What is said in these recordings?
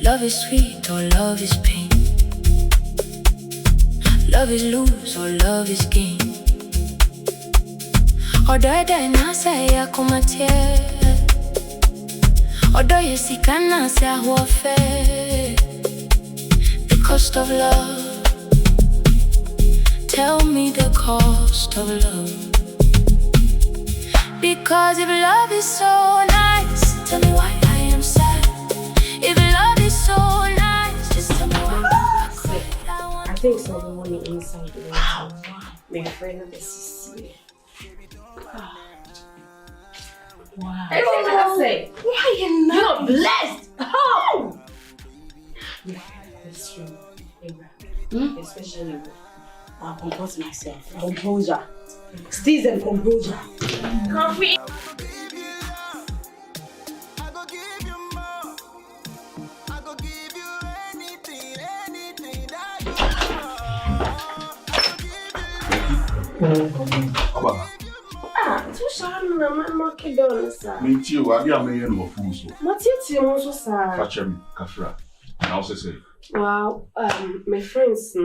Love is sweet or love is pain. Love is lose or love is gain. Odo da na say akomatie. Odo yesika na say ahofe. The cost of love. Tell me the cost of love. Because if love is so nice, tell me why I am sad. If love is so nice, just tell me why I quit. I think someone inside the wow. My friend of the CC. Wow. Everything I say. Why you not? You're blessed. Oh! That's true. Especially I'll compose myself. Composure. Steez and composure. Coffee. Too shy, I'm not kidding, sir. Me too, I am a man of fools. What's your also, sir? Catch him, Kafra. And also say, well, my friends,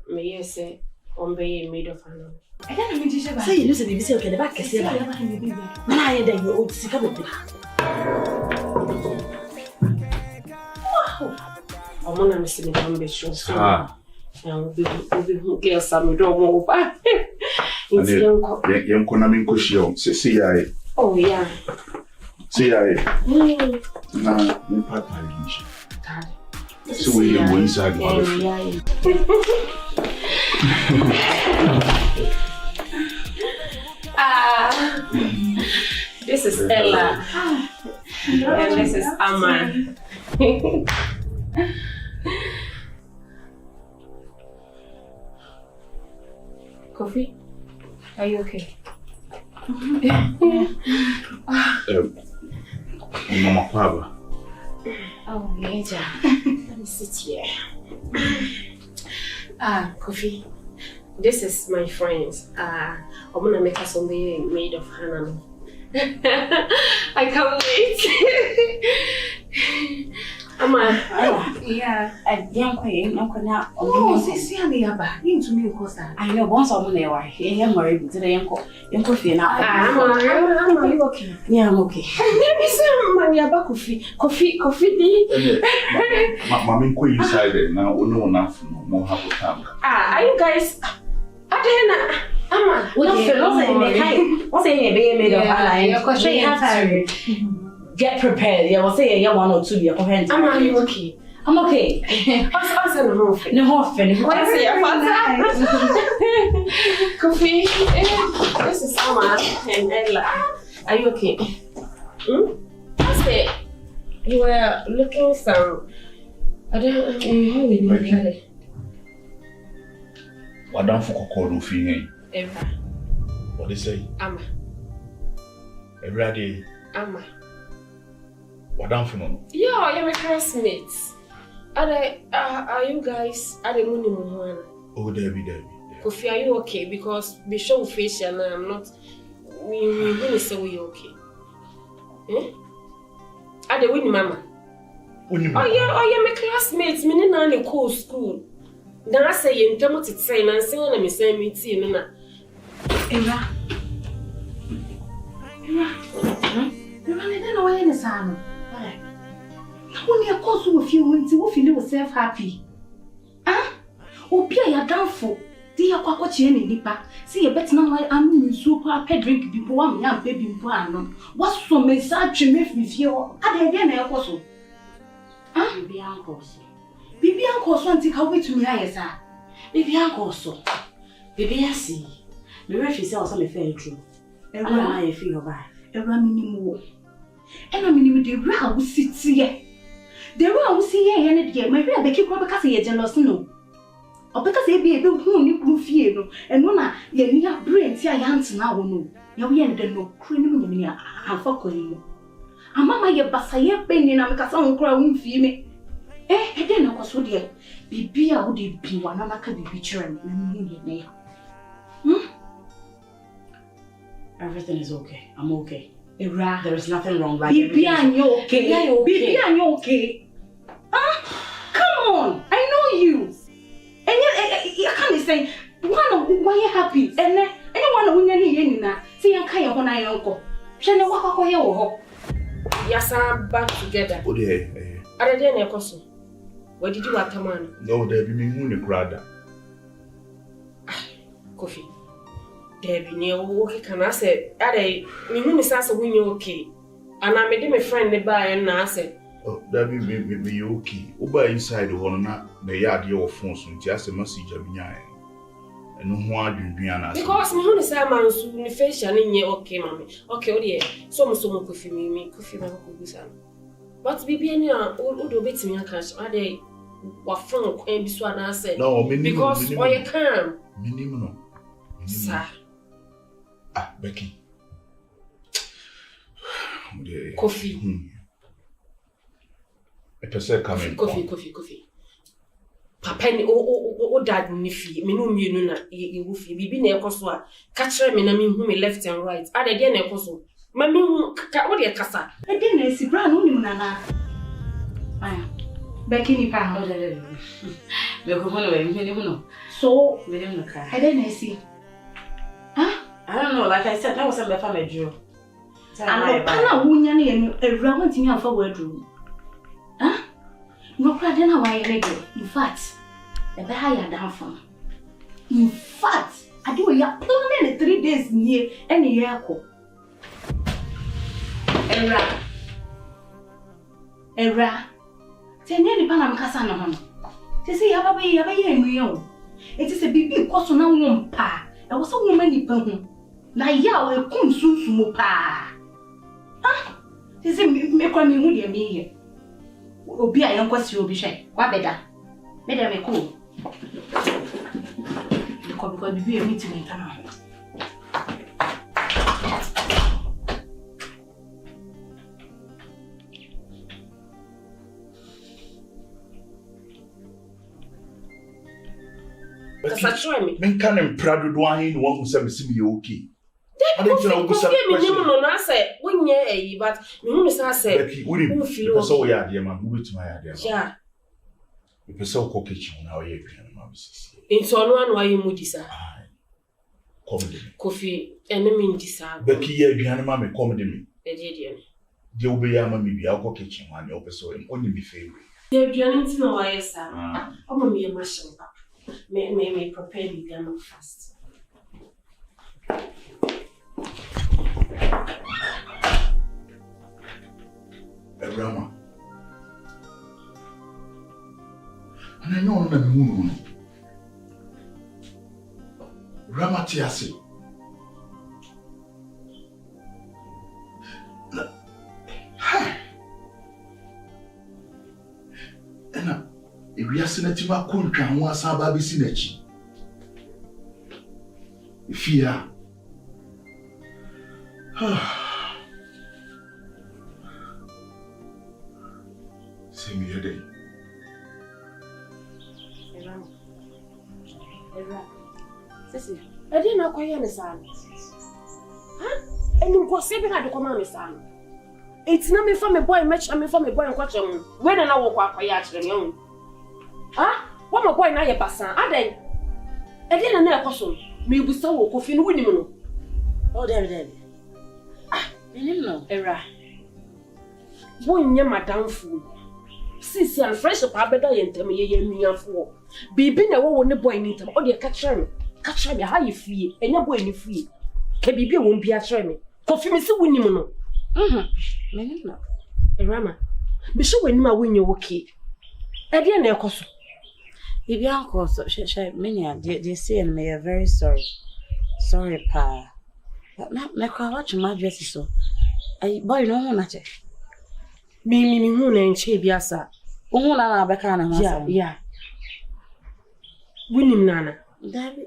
may say, on being made of her. I don't mean to say, you listen, you say, okay, the back is here. I then you ought to come with me. Wow! I'm going to see the ambitions. And we get some don't move. It's young Konami Kushio. Say, oh, yeah. Say, now, in part, so we are inside the this is Ella. And this is Amma. Coffee? Are you okay? Mama Papa. Oh, Major. Let me sit here. Coffee. This is my friends. I'm gonna make us something made of Hannah. I can't wait. Yeah. Gyamfi, oh, see, into me, of course. I know once I'm there. I'm worried today. I'm okay. Yeah, I'm okay. Maybe some money about coffee. Mammy, quit inside it now. No enough, no more half a time. Are you guys? What's saying? Being made of Hannah. Get prepared. Yeah, we'll say yeah 1 or 2 years. Are you okay? I'm okay. No, Coffee. This is Amma and Ella. Are you okay? I said you were looking some. I don't know how we do it. What don't for call no feeling? Eva. What they say? Amma. Every day. Amma. What don't for no? Yeah, you're my classmates. Are you guys at the moon? Oh, Debbie. Kofi, are you okay? Because we show face and I'm not. We really say we okay. Eh? Are the winning mama? Oh yeah, my classmates. Me na na cool school. Then I say you don't to say and say when me say me tea na. Eva. You don't know why it's on. When you cause you feel yourself happy. Opia ya downfall. See ya kwa chieni nipa. See ya bet now I'm super pet drink before I'm young baby no. What's so message me feel? Ade again na yakoso. Baby uncle so. Baby uncle so anti ka wait to me ayesa. Baby uncle so. Baby asi. Me refi say also me fair true. Everyone I feel over. Everyone minimum. Eno minimum dey bra wo sitie. The way we see here and again, my real Becky because you're jealous, no. Or because they be able to you fear no, and no, you near brain, see, I answer now, no. You end the no criminal near and fuck you. A mamma, your bassay penny, and because some crown female. I didn't know what's with you. Be a would be one, and I could be picturing me. Everything is okay. I'm okay. There is nothing wrong, right? Baby, I'm okay. Baby, I'm okay. know. I know you. And you can't say, why you happy? And anyone who you know, see, I can't go on uncle. Shall I walk away or Yes, I'm back together. Oh, dear. Are there any question? What did you want to man? No, there be me who grada. Coffee. There be near work, can I say, are they? Me who is answer when you're okay. And I made my friend the buy and I said, oh, that be okay. Uber inside the one, the yard your phones, just a message of me. And no one do because me who is a man soon face and in your okay, mammy. Okay, oh dear, so much coffee me, coffee, my coffee. But be any old bits me a cash, are they? What phone can be sworn? I said, no, because why you come, minimum, sir. Ah, Becky. Coffee. A person coming. Coffee. Papa ni o dad ni fi me no mienu na ye wo fi bibi na ekoso a ka kire me na me hu me left and right ade de na ekoso ma me hu ka wo de kasa e de na si bra no nim na na aya Becky ni pa ho de me ko ko no we me nim no so me nim no ka e de na si huh I don't know, like I said, that was a befa medro and pana wunya na ye ewura wantimi amfa wadru huh no problem na why ready. In fact, the better you down from. In fact, I do ya planning 3 days near any year ko. Era. Tenya ni pana mkasa na hono. Tese ya baba ya enwe. It is a bibi kwaso na won pa. E wo so won ni pa hu. Na ya o ekum sunsumu pa. Ah. Tese me kwa mi hu de mi ye. Obi a yankwasi obi hwe kwa beda me dem e cool because bibi e meeting in town Men kan en prado do ahin no won say me see me okay. I don't know who say me nim no na say wonye eyi but me hu say say who feel so we are there man who wait my there. Yeah. We person ko kitchen na we aduan ma bisisi. Into no anu ayi mu disa. Come de. Kofi enemy disa. Becky ye aduan ma me come de me. E die. De obe ya ma me bia ko kitchen ma ne opeso onye bi favor. Ye aduan nti no why sir. Omo me machine papa. Me prepare the piano fast. Awurama. And I know na me hu no. Awurama ti ase. Ena ewiase na tima kontwa ho asa ba bi si na chi. Ifia. See me here day. Era. Sisi, I didn't know quite understand. Huh? And you go say I do come on son. It's not me from a boy match, I'm from a boy and watch him. When I walk up quiet to the huh? What my boy now your passan? Are they? I didn't know a person. Me be so coffee no winning. Oh, there. Ah, you know, Era. Boy, near my downfall. Sisi and fresh up better than tell me ye for. Baby, na wo ne boy ni tam. O de catch me how you feel. And your boy ni free. Ke bibi won bi atre me. Kofi me se woni mu no. Me no. Awurama. Be sure woni ma wonye okay. E de na ekoso. Bibi ankoso she me they say and me are very sorry. Sorry pa. Me kwa watch my dress so. Ai boy no ho na che. Me hu na nche biasa. Hu na beka na ma. Yeah. Winim nana. Dabi.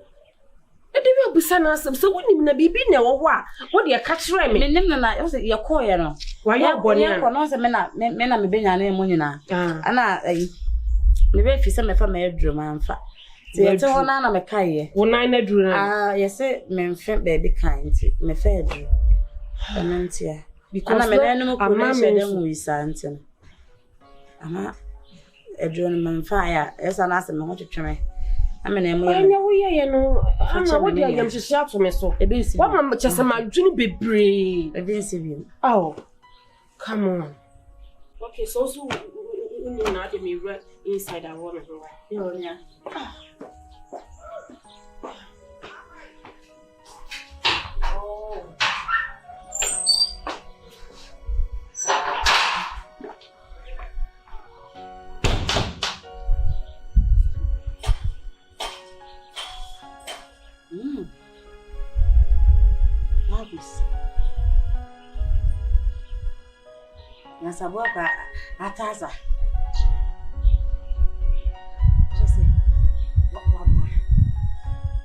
Edebi obusa na asem so winim na bibi na wo ho a wo de ka kire me. Menim na yo say ye call ye no. Wa ye boni na. Ye ko no say me na me benya na emu nyina. Ana ai. Me be fi say me fa me aduru ma mfa. Ti ye te ho na me kai ye. Wo nan na aduru na. Ye say me mfa baby kan ti me fa aduru. Anantia. Because me na no ko na she dem wi santin. Ama a journeyman fire, as an answer, me want to try. I mean, I'm no. I'm what I am to shout to me so. A bit. What am just a my dream be brave. I didn't see him. Oh, come on. Okay, so you not me right inside that woman. Yeah. Oh. Marvis. Yes, I work at Taza. Just say, what,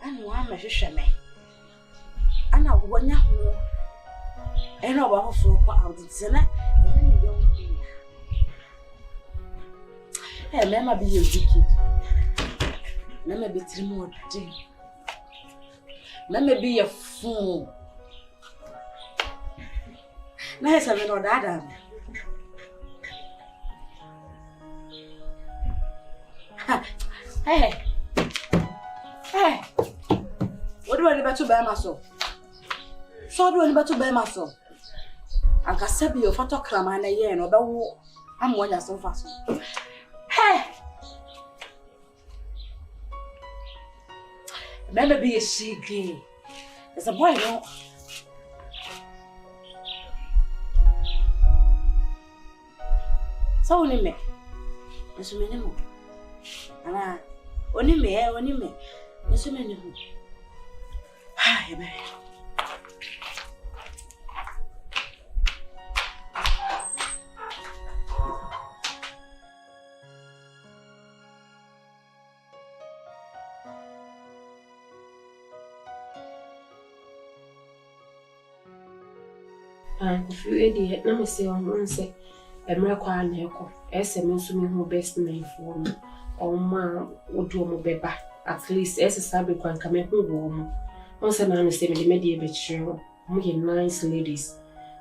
and one measure me. And now, when you're and our for out in Senna, and then you don't be. Hey, let me be a wicked. Let me be 3 more days. Let me be a fool. Nice, I mean, or that. Hey, what do I need to buy myself? So do I need to buy myself? I can sell you a photocram and a year, or about I'm one so fast. Hey, remember be a shiggy. There's a boy, no. So only me. There's so many more. And only me. There's so many more. Hi, baby. If you idiot, let me say on one say, a miracle and echo, SMS me who best man for me, or ma would do more beba, at least as a sabbath can come in home. Once a man is saying the media betray, nice ladies.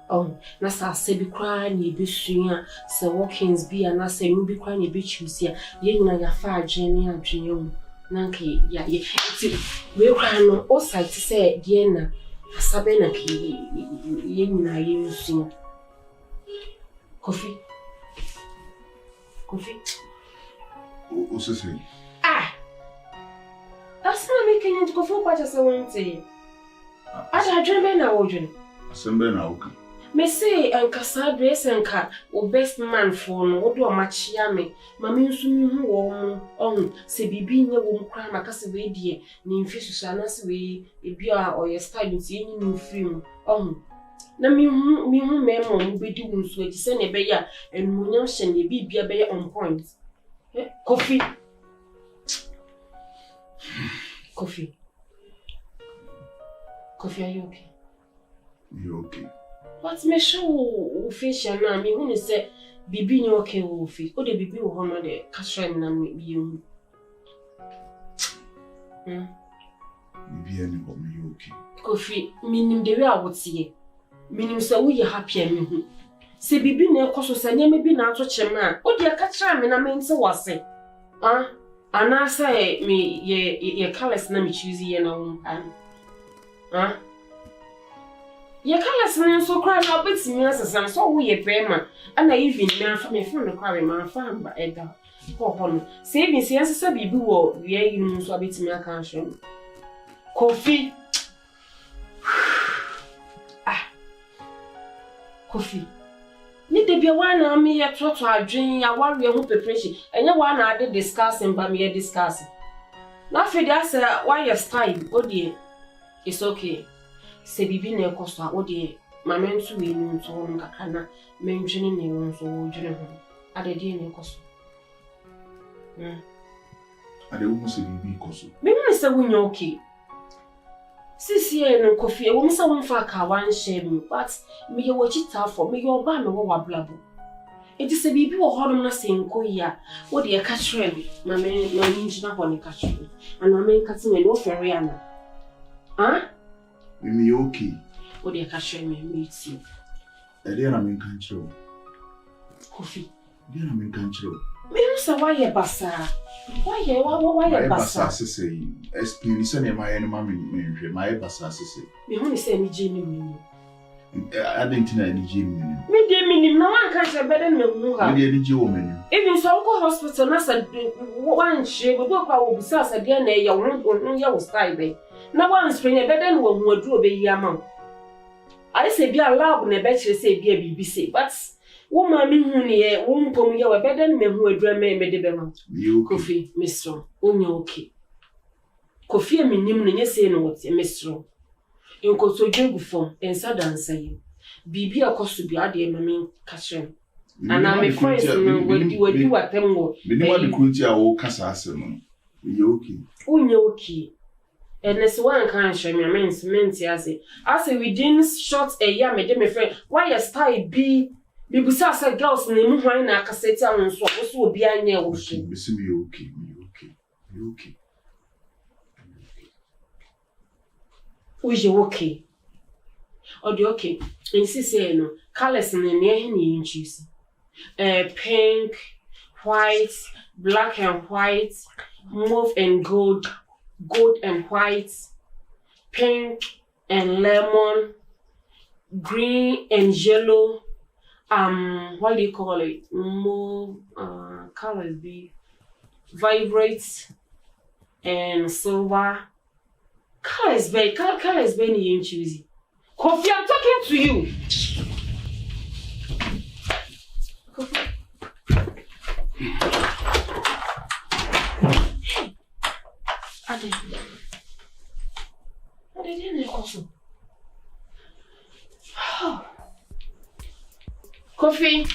Oh, Nasa say be crying, ye be swinging, Sir Watkins be and I say you be crying, ye be choosing, ye know your far journey and dream. Nanky, ya, we're crying on all sides to say, Diana. Sabena ki yena using coffee. What's this? That's not making it go for what I want to say. I dream now, Ojon. Assemble now, okay. Me say, and Casadres and car, or best man for no, what do a match yammy. Mammy soon who on, say be near womb crime a cassaway dear, name fish shanas way, a beer or your style in any new film. Na me who memo be doing so to send a bear and Munyan be a bear on point. Coffee. Coffee, are you okay? You okay? But me show fish and I mean, when you say, Bibi no okay, Wolfie, or the Bibi will honor the Catherine and you. Bibi, anybody, you okay? Coffee, meaning the way I would see, meaning so we are happy and me. Say Bibi no cost and you may be not such a man, or dear Catherine, and I mean, so was it. And I say, me, ye callous name choosy and own. You can't listen so cry now, but me as a son, so we a bear, and I even now from a friend of carry my farm by Edgar. Poor saving says a baby war, we are in so a bit me a cantion. Coffee. Coffee. Need to be one me a trot to a dream, a warrior who preparation, and you one I did discussing by me discussing. Now, for that, why your style, oh dear, it's okay. Say Bibi ne kosa o de ma mentu we ni nto on kakana menjini ne won so wo dwene ho ade de ne koso ade wo se Bibi koso me me se wunya okay sisi e no kofi e wo me se won fa ka wan shame but me ye wo chita for me ye oba me wo wablabo enti se Bibi wo hodom na se nko ya wo de ka kire me ma me njina ho ne ka kire ana me nka ti me wo fere ana Me okay. What do you catch me meet you? I didn't mean control. Coffee. Didn't mean control. Me say why you basa? Why you basa? Say explain say my basa say. Me who say me jini. I didn't know any gym. Me dey minim na wan kan say better me hu ha. Me dey gym woman. Even so go hospital na say wan hye go kwa wo bisa say dey na ye wo ya wo style be. Na wan spring e better no hu aduro be yi ama. I say be a lab na be kire say be a bibi say but wo ma mi hu ne ye wo mpom ye we better me hu aduro me de be ma. Kofi Mr. Onya okay. Kofi me nim no nye say no what Mr. Enkoso dwegu fom ensa dansa yi bibi akoso bi ade mame kachere ana me friends no wadi watem wo me ni wadi kunti a wo kasa asem no ye okay unye okay enese wan kan hwe me amensment ase within short a year me de me friend why your style be busa say girls na mu hwan na akaseti awon so so obi anya wo so me see me okay Uje okay. Or the okay. Insist say no. Colors in the near him choose. Pink, white, black and white, mauve and gold and white, pink and lemon, green and yellow. What do you call it? Mauve colors be vibrate and silver. Colors be you choosy. Kofi, I'm talking to you. Kofi. Ade didn't also. Kofi.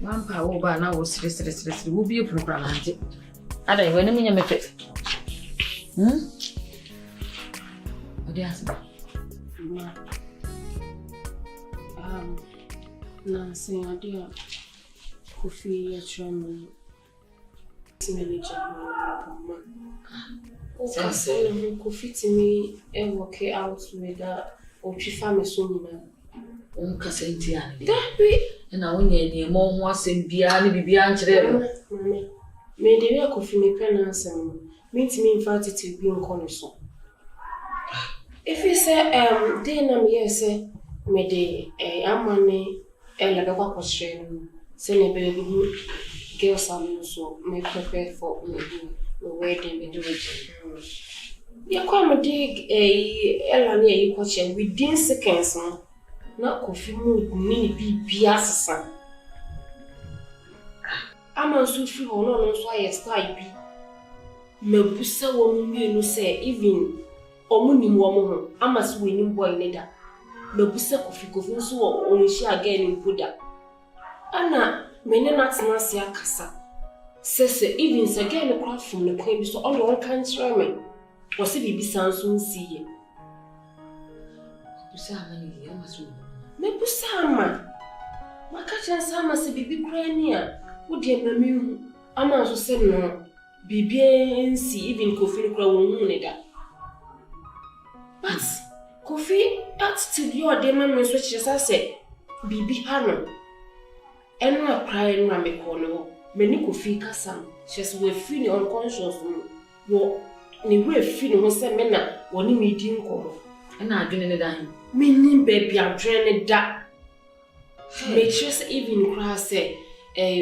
Mampa wo ba na wo sire wo bi program ante ada we ne menya mefe odi asba na sen adia Kofi ya chama manager so Kofi timi e work out with that o chifa me so nyina kasa nti ani na wonye ni mo ho asem bia ne bibia nkyere no me de ya Kofi me pena asem me timi infact bi nko no so if you say dey na me say me de amane ela be kwa kwashe no say ne be girls am so me prepare for me wedding me do it ya kwa me de ela ne yi kwashe within seconds no na Kofi mu ni bibia sesa ama so fi hono no so aye style bi mebusa wo mu mienu say even omunim wo mo ho ama so wenim boy ne da mebusa Kofi so wo onhyi again impoda ana mene na tena se akasa sese even se again kwa fum ne kwa bi so all one can try me wo se bibisa nso nsiye busa amani ya maso mebusa ama makacha sama se bibi krani a wo de mamihu ama so se no bibi nsi even Kofi kra wo hu ne da but Kofi attitude yo de mami so chisa se bibi hano enu akrai no me kono me ni Kofi kasa chese we feel unconscious wo ni we feel ho se me na woni me di nkomo na adwene ne dan me ni baby adwene da me chese even cry say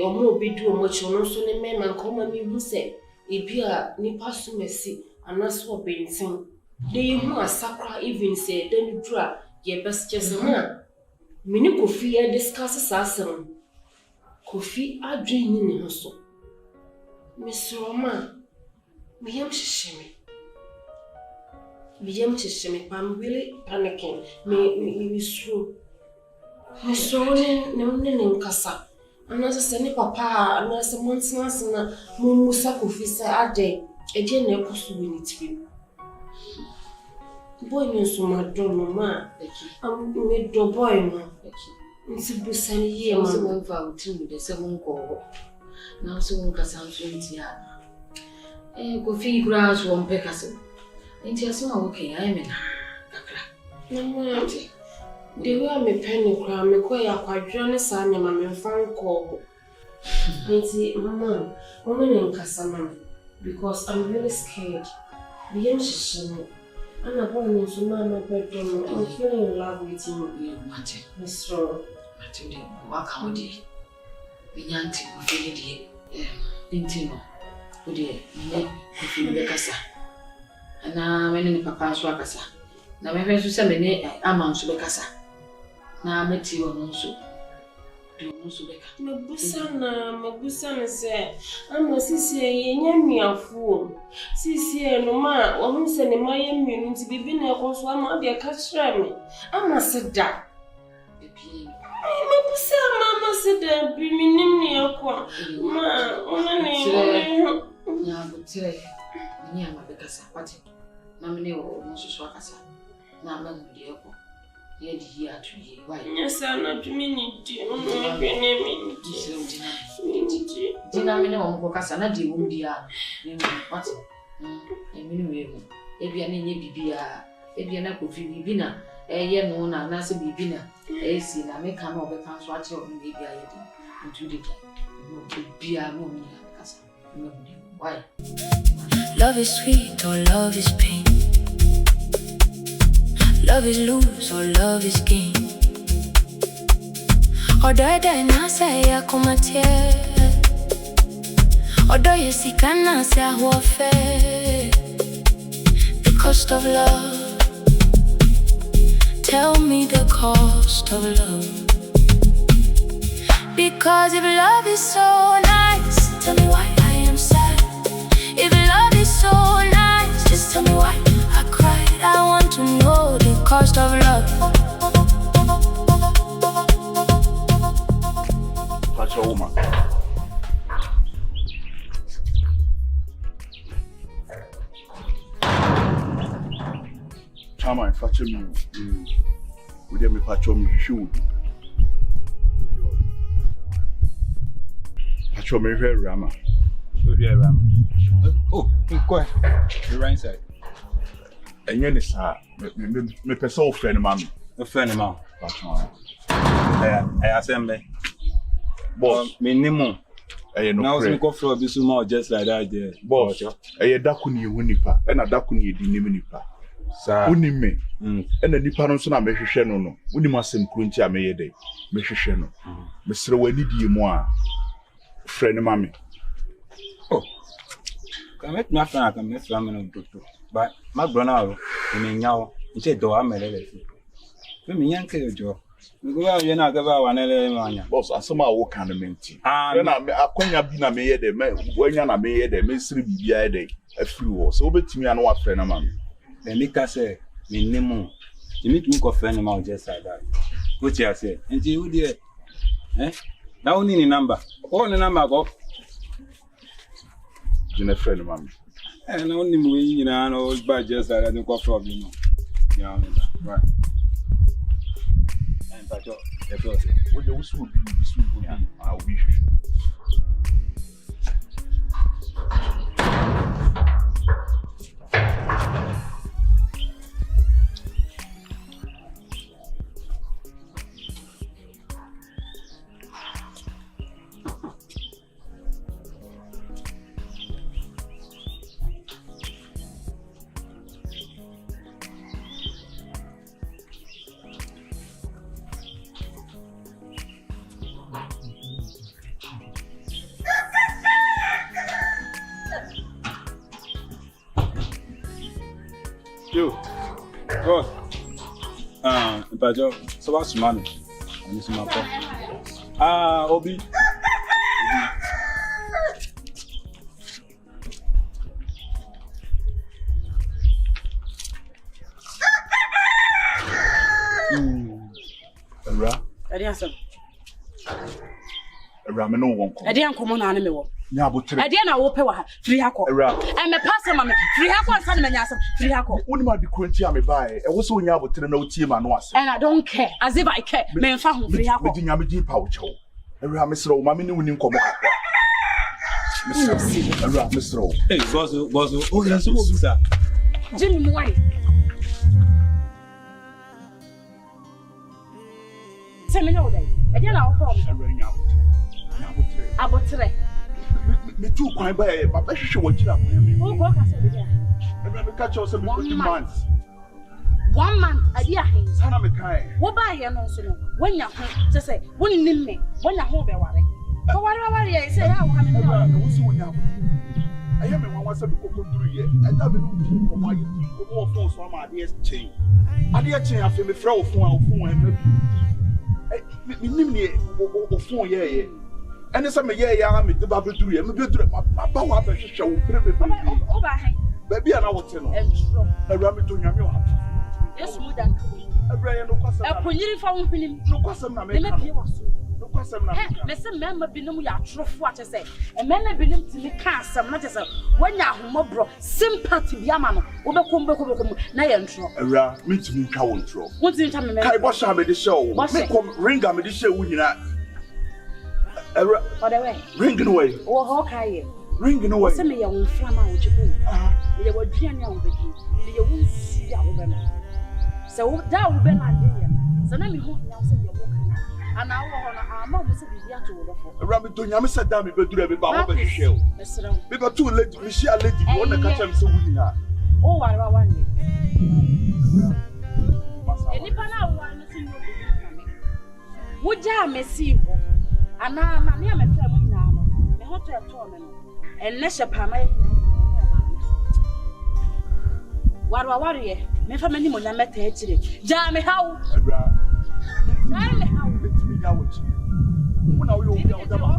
omo obedu omo chono so ne me man ko ma mi hu se ebi a ni paso mesi anaso obentin dey hu asakra even say den dura ye best chese na me ni Kofi e discuss sasem Kofi adwene ni so me sroma me yam shishime I'm really panicking. Me so ne nkasa. I'm not saying papa, I'm not saying months na musa kufisa ade. Eje na ekusu wini tiri. Boy no so ma do mama. Am me do boy no. Nti busani ye ma. So won fa utim de se won ko. Na so won kasa nso ntia. Go fi gra so won pe kasa. Nti aso ma okay ai me na. Kakra. Mama. The way I'm a penny cry, me ko ya kwadwo ne sa nyama me fan ko. Nti mama, woman in kasama because I'm really scared. The young shishino. I'm not going to my bedroom. I'm feeling in love with you. Mate. Mr. Mate, what can we do? We can't feel it. Intino. We did. We feel the casa. And now, when the papa swakasa. Now, my friends will say, I'm on Subacasa. Now, I met you on so. Mabusana say, I'm a sissy, yammy of fool. Sissy, no ma, or who send my immune to be been a horse, one might be a catch me. I must sit down. Mama said, that be me near a ma, only. Now, but today, near my Becassa, what? Nominate or Mrs. Wakasa. Now, I'm not the airport. Why? Yes, I'm not minute. Dinamino on Bocasana di Wundia. What? A minimum. If you are any bibia, if you are not bibina, a year no, Nasa bibina, a sin, I make come over the country of maybe I did. Into the beer, why? Love is sweet or love is pain. Love is lose or love is gain. Or do I na say ya kumatie? Or do you see kana say huafe? The cost of love. Tell me the cost of love. Because if love is so nice, tell me why I am sad. If love is so nice, just tell me why I cried. I want to know the cost of love. That's a woman. Chama, if I tell you, would you be patching me shoe? Patching me very Rama. Oh, go the right side. And you know, me person friend man. A friend of mine. I assemble. Boss, minimum. Now we go for this more just like that there. Boss, dakuni wunipa. Ena dakuni di nipa. Sa. Unime. Ena nipa no so na mehwehwe no no. Unim asem krunti a meyede. Mehwehwe no. Mesre wani di mu a friend mami. Oh. Come met my friend, come met family doctor. But my brother, in now, he said, do I made it? Me yanke jo. We go out, you know, go out and boss, asoma wo kan menti. Na akwanya bi na meye de me wanya na meye de me siri bibia de afiri wo. So obetimi an wa frɛ na ma me. Then Nika say, me nemo. You meet me go friend am just like that. What you say? And you there? Now only the number. All the number go. You na friend ma me. And only me, you know, but just like that, go from you know. Yeah, right. And but what you will be soon. I wish. Yo, boss. But so what's money? I need some phone. Obi. Ra. Awurama no won ko. E dey ankomo na me wo. Nya abotre. E dey na wo pe wa ha. Free hako. E me pass am me. Free hako ansa na manya asam. Free hako. Woni ma de kronti am bae. E wo so nya abotre na otie ma no ase. And I don't care. As if I care. Me mfa ho free hako. Me di nyame di pa wo chewo. Awurama sro wo ma me ne woni nkomo kakwa. Awurama sro. Hey, boss. Oh, that's so good. Jimmy Mwai. Say me no day. E dey na wo come. Awurama Abotre. Me too kwan bae. Ba hwehwe wo kira kwan me. Wo go ka say dey. Awurama ka chewo say me 20 months. 1 month adi ahen. Sana me kai. Wo ba here no so no. Wanya ho say woni nim me. Wanya ho be ware. Ko ware e say ya wo ha me no. Wo so wonya abotre. Aye me wan wasa be kokonduru ye. Ada be no ti ko ma ye ti ko wo fon so ma ade chain. Ade chain afi me fra wo fon a wo fon e ma bi. Me nim ne wo fon ye. Ene se me ye ya me de ba be duru ye. Me be duru ma ba wa be hwehwe wo pre be. O ba hen. Ba bia na wo te no. Awura me to nyame wa. Yes mu dan. Awura ye no kwasam. E konyiri fa wo hwenim. No kwasam na me Me ka. pie waso. No kwasam na me ka. Me se memma binom ya atrofo a chese. E memma binom ti me ka asam na chese. Wanya ahomobro sympathy bia ma no. Wo be kom na ye ntro. Awura me ntimi nka wo ntro. Wo ti nta me. Kai bo sha me de show. Me kom ringa me de show wo nyina. Awura. Oda we. Ring no way. Wo ho kai. Ring no way. Se me ye wo mframa wo chibu. Me ye wo duane a wo bedi. Me ye wo nsi a wo be no. Se wo da wo be na de ye. Se na me ho nya wo se ye wo kana. Ana wo ho na ama wo se bibia to wo dofo. Awura me to nyame se da me be duru be ba wo be hwehwe o. Mesra wo. Me ba to lady me share lady wo na ka chem se wo nyina. O ware wa wande. Masa. Enipa na wo anu se yo be kana. Wo ja mesi ho. Ana ma ne me fra mu nyina no. Me ho to eto me no. Enne hye pa ma ye ware ye me fa mani mo nya meta akire ja me hawo Awura. na me hawo Me nya wo chi. Wo na wo yo bia wo da ba.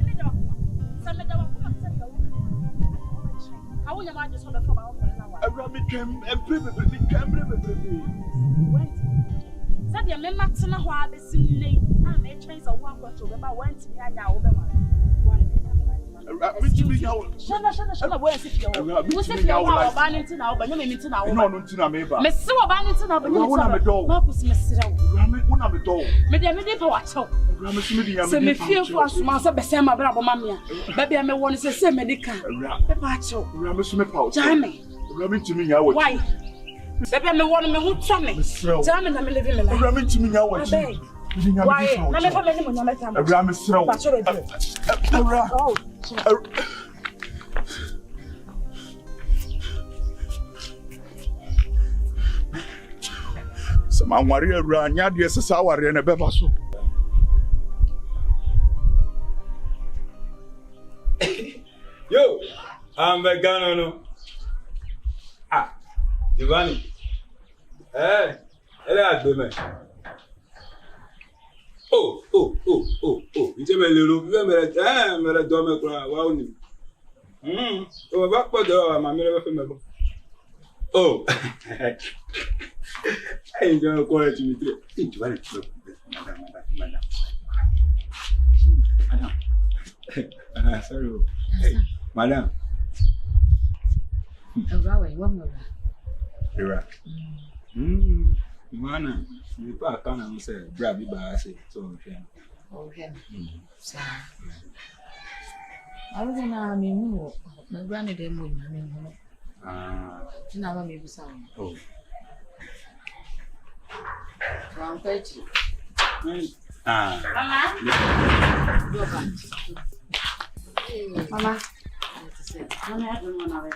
me da sa me da wa ko se da wo ka wo nya ma je so da fa ba wo na wa Awura me twem empre be me twem be. wait sa dia me matena ho abesim nei a me twen so wo akwato be ba went ni anya wo be wa Awura me timi nya wo. Shana wo esi fie wo wo se fie wo a ba ni tina wo ba nya me tina wo No no ntina me ba. me se wo ba ni tina ba nya me tina ba ko se me sira wo Awura me wo na me do. me de pa wa chew Awura me simi di nya me. se me fie fo asoma se be se ma bra bo ma me a ba bia me wo ni se medical Awura. be pa chew Awura me simi pa o. jame Awura me timi nya wo. why be bia me wo ni me hu twa me jame na me live me life Awura me timi nya wo chi. why na me fa me ni mo nya meta ma Awura me sira wo. pa chew be Awura. oh Sama nware Awura nya de sesa aware na be ba so. Yo, I'm vegano no. Ah, Giovanni. Ele agbe me. Oh. Ije me lero, me le do me kura wa oni. O ba po do ma me le fe me bo. Oh. Hey, yo ko e ti mi tre. Giovanni. Madam. Sorry. Hey, madam. Awura we mo ra. Awura. Mana, mi pa kana mo se bra bi ba se so hwe. Okay. Sa. Awura na me mu na bra ne de mo na me mu. Tina ma me busa. Oh. Wan pechi. Mama. Mama ya do na we.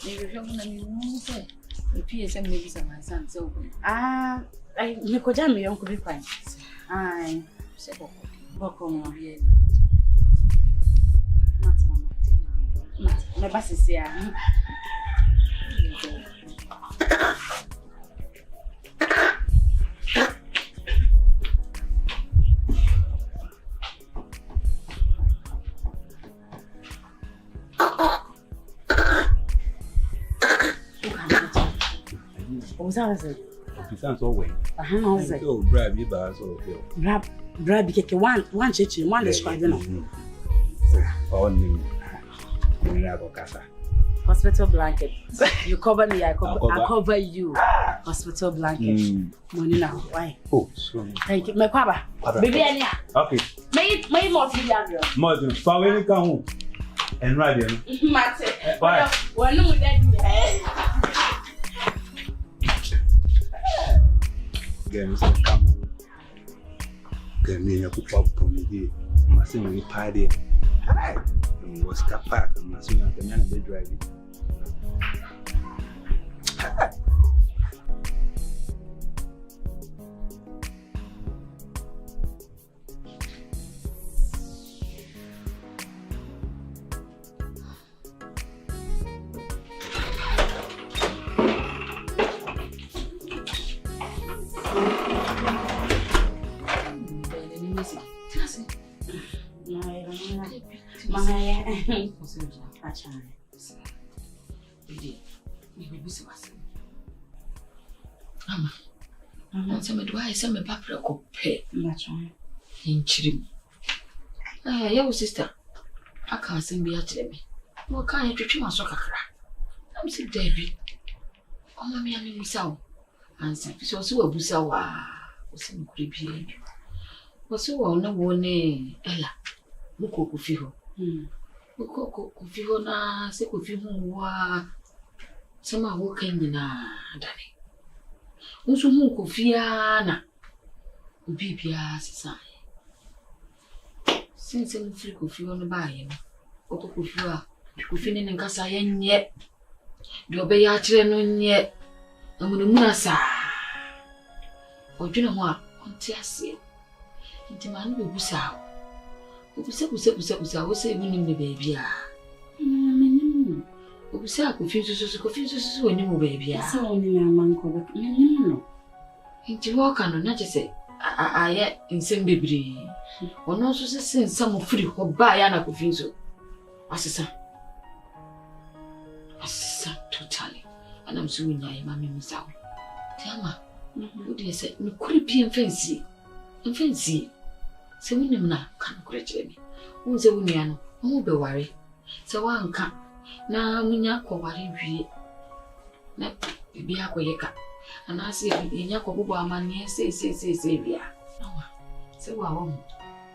Maybe you want to say. If some maybe some my son so. ai me ko jame yon ko bi kwan ai Se boko mo here. me basisi a Officer so way. no say So bra bi ba so feel. rap Brad Becky one chichi, one describe no. Hospital blanket. You cover me, I cover you. Hospital blanket. Money now. Why? Oh, so. Thank you. My kwaba. Baby Ania. Okay. May more to the more than power come and right there. Mate. Why? One with that. Again, come. Get me a pop on the Massimo party. Hi. Was Capac, Massimo, the man they driving. Some paper cope. In Chim. Your sister. I can't send me at me. What kind of treatment was soccer? I'm sick, Debbie. Oh, mammy, I mean, so. And so, so a busawa was some creepy. Was so no one, Ella. Muko Kufiho. Muko Kufiho na, say Kufiho, some are walking in a Danny. Usu muko fiana. Ubibia sisa. Since I'm free coffee on the buy, Oko Kufua, Kufin and Cassayan yet. Do obey our children yet. I'm going to Munasa. Or do you know what? On Tiasia. Into my new Busao. Usa, say, winning the baby. Usa, confuses when you baby. So only my uncle, but no. Into walk on, not just say. I yet in some baby. Or no, so send some free or buy Anna Confuso. Assassin. Assassin, totally. And I'm so in my mammy myself. Tama, what do you say? No creepy and fancy. And fancy. So we now can't credit me. Who's a woman? Who be worry? So one can't. Now we not worry. Not be a quaker. And I say, in Yakoba, money, say, yeah. Say, wow,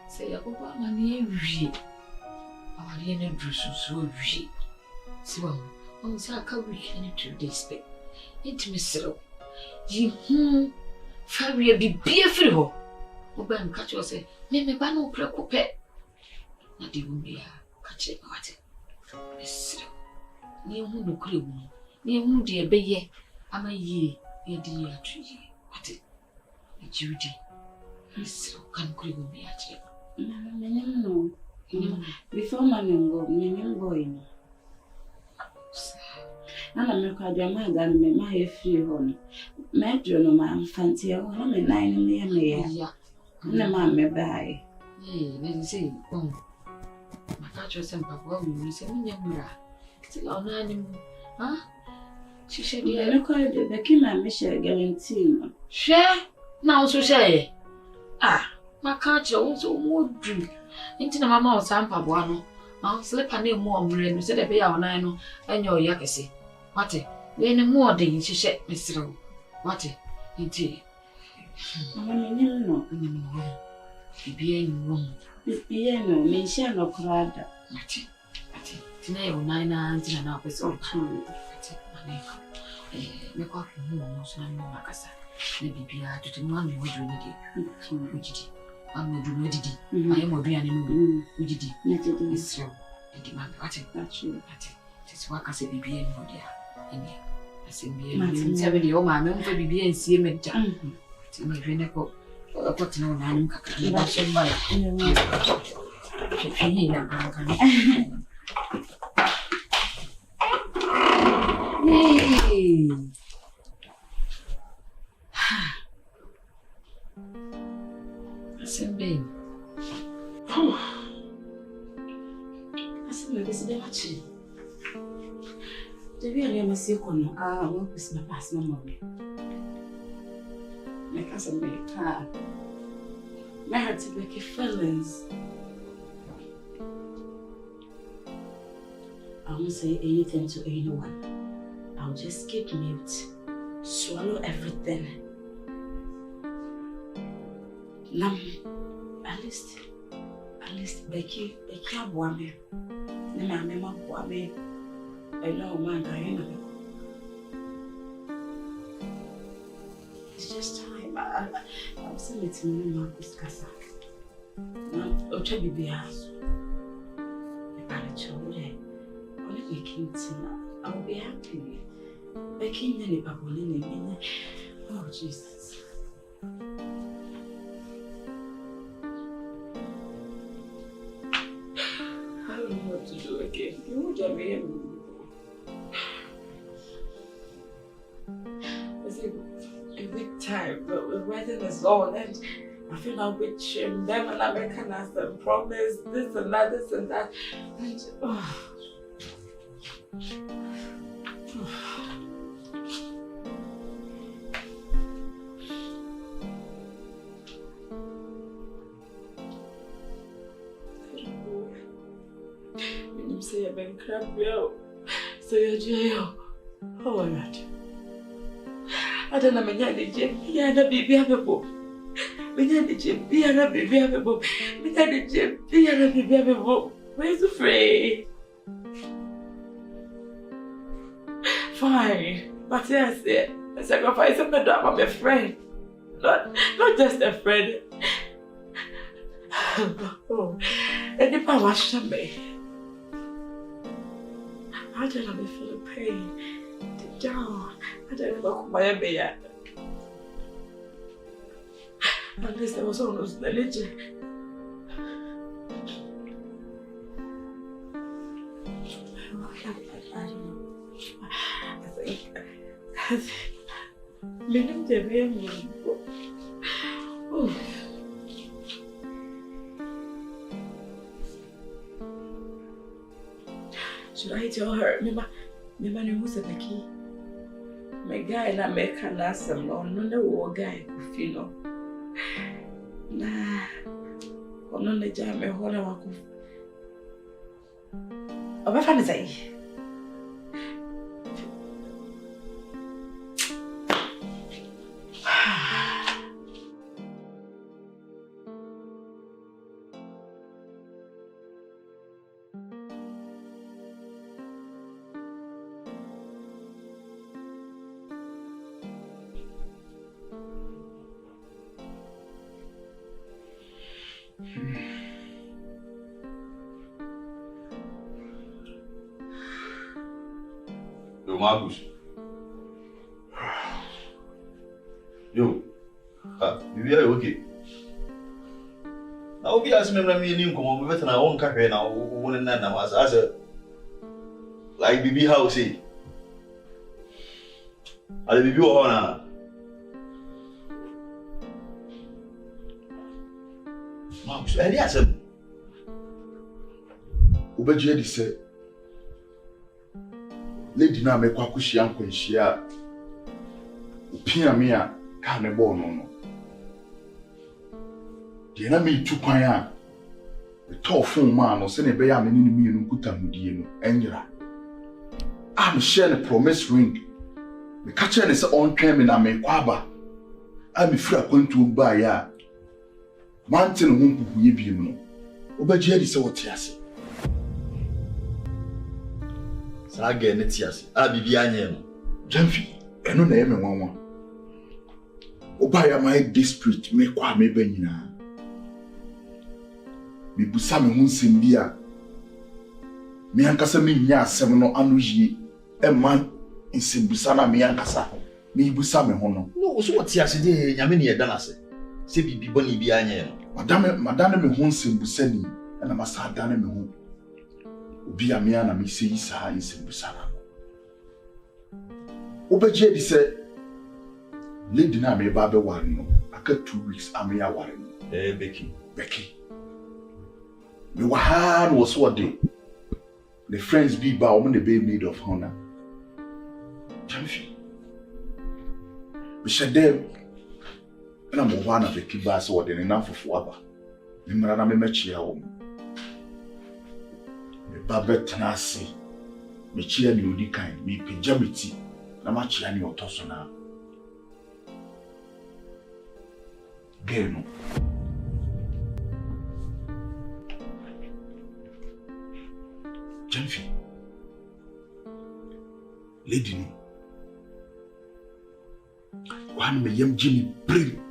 say, Yakoba, money, read. Our dinner dress so read. So, on Saka, we can do this bit. Intimacy. You, Fabia be beerful. Oban catch us, say, Meme Bano precope. Not even be a catch it, what? Miss, near who crew, near who dear bay, am a ye. Dear tree, what it? Judy. Miss can crew me at you. No, before my name going. And I'm not your mother and my few home. Madro, no, my fancy, I want a 9 near. No, mamma, bye. Yea, then say, oh, my catcher and papa will say, Yamura. Still on animal, huh? She said, "Yeah, look at the Becky, my Michelle guarantee. Share now, so say, ah, my catcher also would drink. Into my mouth, Sam Pabuano. I'll slip a name more, and said a bay on 9 and your yakasi. What it? When more day, she said, Mr. What it? Indeed. No, be in room. Be no, me share no crowd. Tonight, 9 and an episode. Make up your moves and no macassa. Maybe be out to the man who do it. Which did. I'm not doing it. I am a being which did. It's true. And demand what it. That's true. It's what I say, be in no dear. And I say, be 70 or my own baby and see me down. To my venerable. What no name can I say my. Hey. Baby. I said, this is the match. The real must you come. I work with my past memory. My cousin, My heart to Becky feelings. I won't say anything to anyone. I'll just keep mute. Swallow everything. Now, at least Becky Awurama. Mama Awurama. I know man Diana. It's just time. I'm still meeting my discuss. Now, I'll try to be house. Only making tina. I'll be happy. Becky any babble. Oh Jesus. I don't know what to do again. You would have been it's a big time, but the wedding is on and I feel like with him, them and American has them promise this and that and when you say I've been cramped out, so you're jail. Oh my God. I don't know, my baby, yeah, the baby have a book. Where's the free? Fine, but yes, I sacrifice a dog of a friend. Not just a friend. Oh, and if I wash me, I don't know if feel pain. Down, I don't know my baby. At least there was almost the legend. I think Minimum the baby. Oh. Should I tell her? Remember who's a Becky? My guy na make an answer. No guy, you know. Nah, I'm not jam me. Hold on, I'm a fan of say. Marcus. Yo, you are okay. Now, we ask me when we need to come over to our own cafe now. One and none as a like baby house. I'll be your honor. Marcus, I asked him. Obejedi said. Lady na me kwa kushia nkwanhia opia me a ka ne bo no de na me tu kwan a to fon ma no se ne be ya me ni mi no kuta mudie no enyira am share the promise ring me ka che ne se on twen me na me kwa ba a me fira kwantu ba ya mantin hu mpupuye bi no obaji adi se wote ase Again, it's yes. I'll be behind him. Gyamfi, and no name and one. Obaya my district, make qua me benina. Me busame hunsim bia. Me ankasa me nya asem no anuji e man insimbusana me ankasa. Me busame ho no. No, so what yes dey nyame ne yeda nase. Se bibi boni behind him. Madame me hunsim busani, and I'm a sadane me ho. Obi amia na me sei saa insimbusana. Obeje di se lady na me ba be ware no aka 2 weeks amia ware no. Becky. Me wa ha no so de. The friends be ba o the be made of honor. Gyamfi. We said them na mo ho na Becky ba se wode ne namfofo aba me mra na me machia wo me ba betena ase me chia ni odi kan me pejamiti na ma chia ni otoso na geno Gyamfi lady no wan me yam Jimmy bring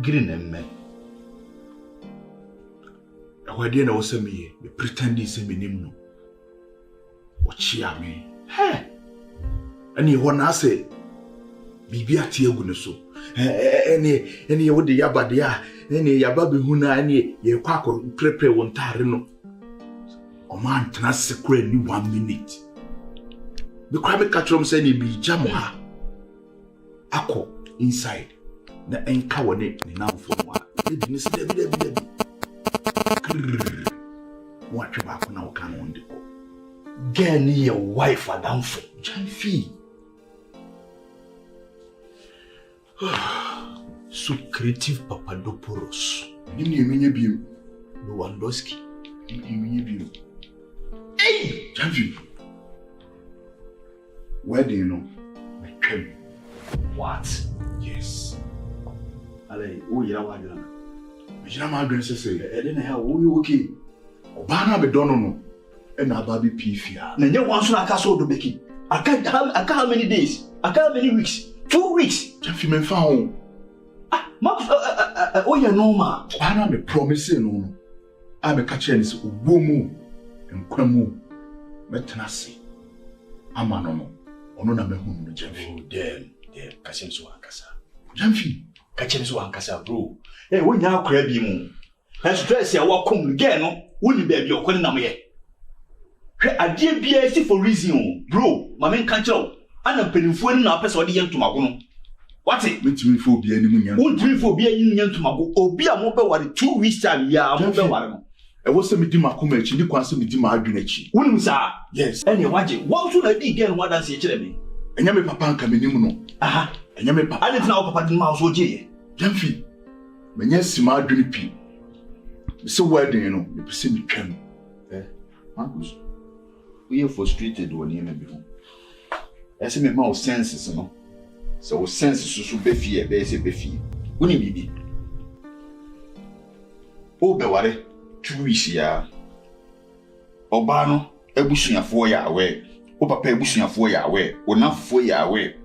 green and men. I didn't know some me pretending say me name no. What she are me? Hey, and you want to say, Bibi at you gonna so. Any what the yabadia, any yababi huna, any ye quack or prepare one tarino. O man can secret you 1 minute. The crime catcher said he be jamwa. Ako inside. Na enka wone ni na mfomwa e bi ni se debi what you back now can on the get your wife adamfo Gyamfi so creative Papadopoulos ni emenye bi Lewandowski ni emenye bi hey Gyamfi where do you know what yes Ale, o yira wa dira. Me jira ma adwen sese, e de na ha wo you okay. Oba na be dono no. E na aba bi pifia. Na nye wan so na aka so do Becky. Aka how many days? Aka how many weeks? 2 weeks. Gyamfi me fa ho. Ah, ma o ya normal. Oba na me promise no no. A me ka kire ni se obo mu, enkwa mu. Me tena se. Ama no no. Ono na me hu no Gyamfi. Oh, damn. Kasem so akasa. Gyamfi Kachem so ankasa bro. Eh wonya akora bi mu. Na stress ya wakom again no, woni ba bi okone nam ye. Hwe ade bia si for reason bro, ma men kan kire. Ana penimfo ni na apese ode ye ntomago no. What it? Metimi fo bia ni mu nya. Wontimi fo bia yin nya ntomago. Obi a mo be ware 2 weeks time ya mo be ware no. E wo se medi makoma echi ni kwan se medi ma adwena echi. Wonim sa? Yes. Ene waje. Wo so na di again wadan se kire me. Enya me papa nka menim no. Aha. Enya me papa. Ade tina wo papa din ma so je. Gyamfi, menye sima adwene pi. Se wedding no, me pese mi twam. Marcus. We are frustrated when you be home. Ese me ma o senses no. Se o senses so be fie, be se be fie. Woni bibi. O be ware 2 weeks ya. Oba no ebusuafo ya awe. O papa ebusuafo ya awe. O nafo ya awe.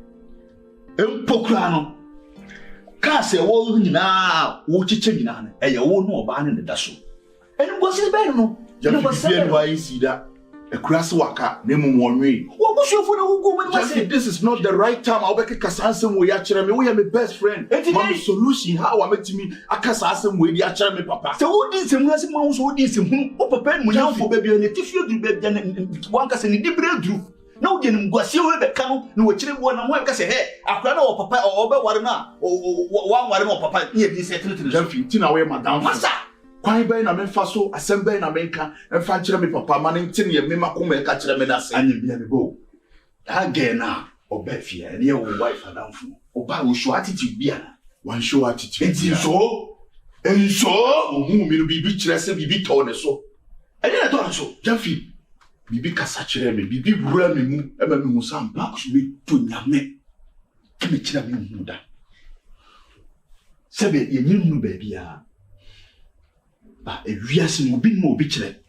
Empokra no. Kase wo nyina wo chiche nyina na eye wo no oba ne da so enu gosi be no no gosi be no ayi sida ekurase waka na emu wonwe wo busuofo na wo go mani say this is not the right time I obeke kasansem wo ya kire me wo ya my best friend my solution how I metimi akasansem wo di a kire me papa se wo di nsem na se ma wo so wo di nsem hu o papa mu nyamfo be bi na tifio dru be bi na wanka se ni dibre dru na wo genim guase wo be ka no na wo kire bo na wo ka se he akura na wo papa o be ware na wan ware na papa ye bi se tiri Gyamfi ti na we madam masa kwan be na me fa so asem be na me nka emfa kire me papa ma ne ntin ye me makoma e ka kire me na se anya bia me bo da ge na o be fie ne wo wife adam fu o ba wo show attitude bia na wan show attitude enso o hu mi no bibi kire se bibi to ne so e na to so Gyamfi Bibi kasa kire me bibi wura me mu e ma me hu sam ba ko me to nyame ke me kira me hu da sebe ye nyinu ba bia ba e wiase no bi mo bi kire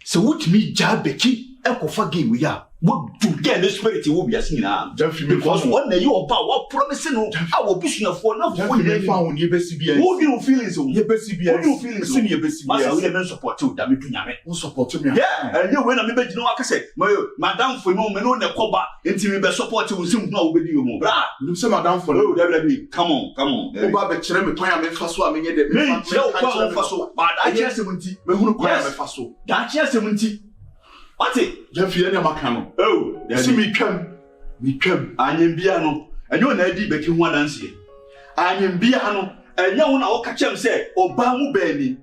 se wutimi ja Becky e ko fa game ya wo do get the spirit wo biase nyina Gyamfi me because one na you oba what promise no a wo bisuafo na fo ye fa won ye besi bia wo bi no feelings o ye besi bia wo bi no feelings se ye besi bia masa we men support you da me do nyame wo support me yeah and you when na me be gino aka say madam fo no me no ne koba enti me be support you sim na wo be di mo bra nim se madam fo oh WWE come on wo ba be kire me kwan a me fa so a me nye de me fa so ba da kire se munti me hunu kwan a me fa so da kire se munti what Gyamfi ene maka no oh si mi twam anyembia no enyo na adi Becky hu adanse anyembia no enyo wo na wo ka chem say oba mu baani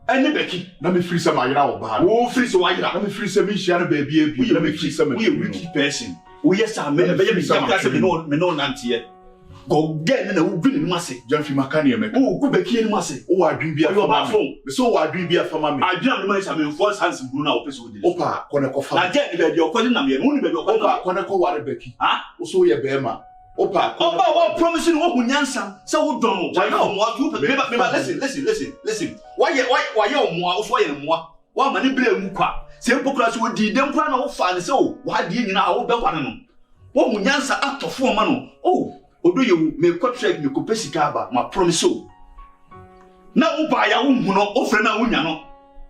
ene Becky na me free se ma yira oba wo free se wa yira na me free se mi hia na baby na me free se me we a wicked person we yes am me be me class me no nantie Go get in a win massy, Gyamfi Makani. Oh, go back in massy. Oh, I dream be a phone. So I dream be a family. I dream the money I'm in first hands in Bruna or Peso. Opa, Konako. I get the your calling them, only baby. Opa, Konako, what a Becky. Ah, so your Bema. Opa, what promising what would answer? So don't know. Why not? What you listen. Why you more? Why manipulate Muka? Simple class would do them plan of fan so. Why do you know how what would answer after 4 months? Oh. Odo you me contract me ko pesika ba ma promise so na wo ba ya wo hu no o fre na wo nya no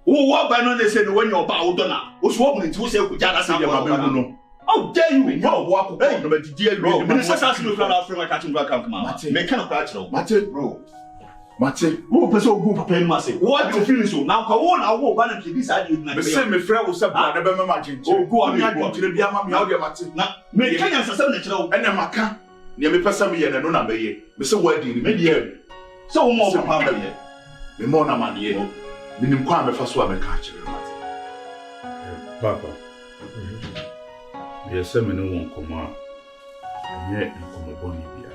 wo ba no dey say no when your ba wo do na o so wo nti wo say ku jada sa ba ba no how dare you no wo akọ no be di awie me say say me kra na afre ma catch me back come ma me kan kra kira mate bro mate wo pese o go papa ni ma say what you feel so now ka wo na wo ba na bi sa dey na me say me frɛ wo say ba na be ma change o go am ya kire bia ma me how dey mate na me kan yan sasem na kira wo ene maka ne me pesa me ye na no na be ye me se wedding me die so wo mo papa be ye me mo na man ye me nim kwa me fa so a me ka kire mate papa ye se me no won koma ye nkomo boni bia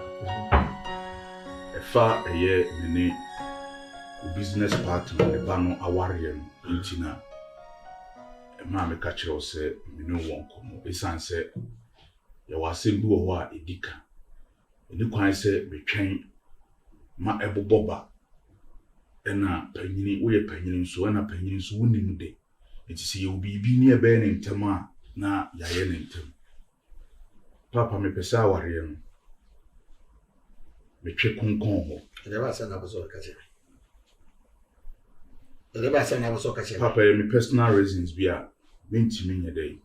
e fa ye ne business partner ne ba no aware no ntina e ma me ka kire o se me no won komo e san se ye wa se bi wo ho a edika ni kwan se betwen ma eboboba ena panyini wo ye panyini so ena panyini so wonim de enti se ye obibi ni ebe ne ntem a na yaye ne ntem papa me pesa aware no me twe konkon ho ede ba se na boso ka che ede ba se na boso ka che papa me personal reasons bia mentimi nye dey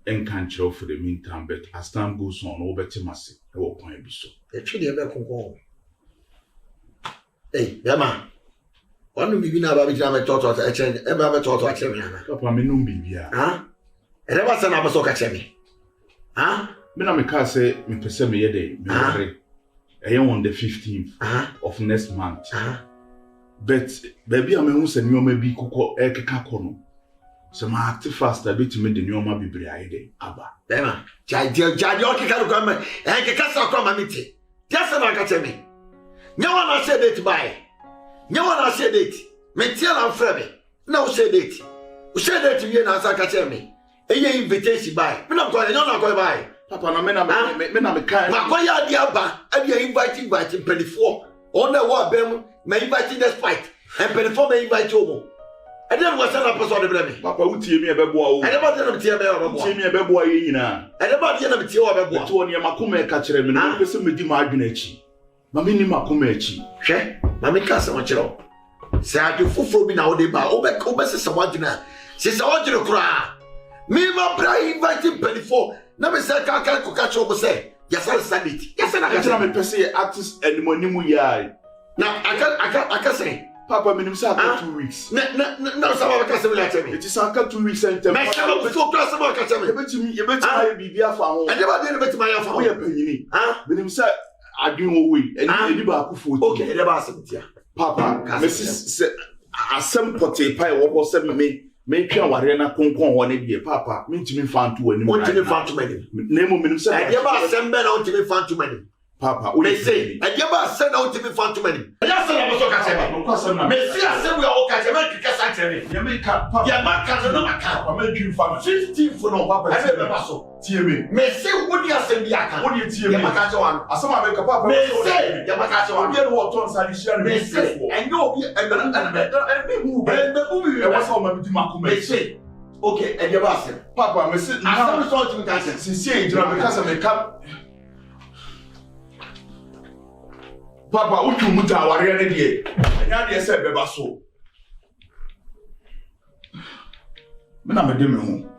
encan chill for the meantime, but as time goes on, over to Massy, I will point be so. The tree ever come. Hey, Yama. One will be now about the thought I change ever thought I change. Papa, me no be huh? And ever send up a sock at me. Huh? Me na me can say me pese me yede me worry. I am on the 15th of next month. But baby, I me who say you may be kuko ekeka kono. So my active fast a bit me the new ma bibri aide aba. Dema, jadi okika ko me. Ekeka sa ko ma miti. Tiasa na ka temi. Nyawa na say date buy. Nyawa na say date. Me tia na mfre me. Na o say date. O say date wie na sa ka temi. Eye invitation buy. Me na ko buy. Papa na me na me kai. Ma ko ya di aba. Abi invite pelifo. On the wa bem me invite despite. And pelifo me invite omo. I didn't want to send up a sort of blame. Papa, who tear me a bebo? I never did tear me a bebo. I never did tear a bebo. To near Macume catcher and I listen with the Marginachi. Mamini Macumechi. She, Mammy Casamachero. Say, I do full me now, they buy over Cobus as a wagina. She's a wagina cry. Me, my bride inviting penny for. Never said, I can't catch over say. Yes, I said it. Yes, and I can per se artist and Monimu Yai. Now, I can say. Papa, me say 2 weeks. No, some can say me. It is 2 weeks and so class about catch me. You better be via farm. I never did bet my farm. We are penny. But him say I do away and you back for. Okay, the bass. Papa, Mrs. Asem pote pie what 7 me twa ware na konkon ho na die papa me ntimi fan to ani. Ntimi fan to mani. Nemo me say. I dey ba asem be na ntimi fan to mani. Papa, we say, I give us send out to me fan too many. I just said I was talking about. Messi, I said we are okay. I make you catch me. You make Papa. You make catch no account. I make you fan 15 for no Papa. I said the paso. Tie me. Messi, what do you send the account? What do you tie me? You make catch one. I saw my make Papa. Messi, you make catch one. You know what turns are share me. Messi, and no, and me move. And me move. And what's all my bit makume. Messi. Okay, and you ask him. Papa, Messi. I saw something catch. Since you know because I make up. Papa, what you muta aware na die. Anya de say beba so. Me na me de me ho.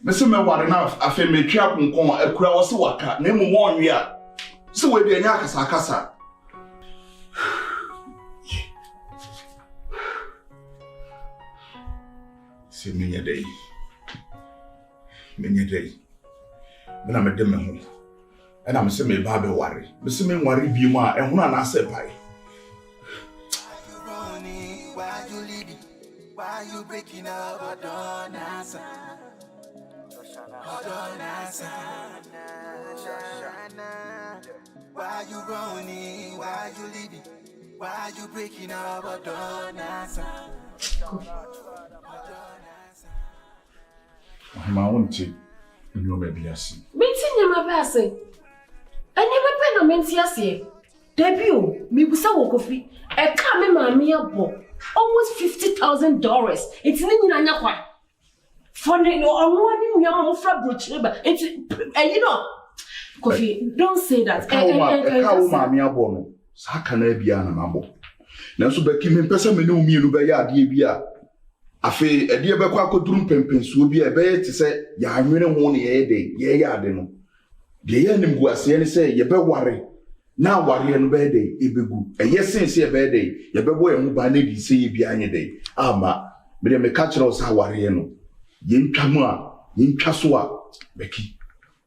Me se me ware na afa me twa konkon akura wo se waka na emu won wi a. Se we de anya akasa. Se me nya dai. Me na me de me ho. And I'm saying, Baby, worry. Miss me worry be more, and one I said, Why you leaving? Why you breaking up? I don't answer. Why you running? Why you leaving? Why you breaking up? But don't answer. I want to know maybe I see. Meeting my person. I never been a mentia. Debut, me was so coffee. A coming mammy almost $50,000. It's in Nanya. For the one young brooch, it's you know. Coffee, don't say that. Mammy abono. Sakana biana mambo. Now so Becky me person me no me no be ya de bia. Afi e de be kwa kodrum pempensuo bia be te se ya anwene ho ne ye de ye ya de no. De ye nim guase ne se ye be ware. Na ware no be de e begu. E ye sense ye be de ye be bo ye mu ba na di se ye bia anye de. Ama me de me ka kire o sa ware no. Ye ntwa mu a, ye ntwa so a Becky.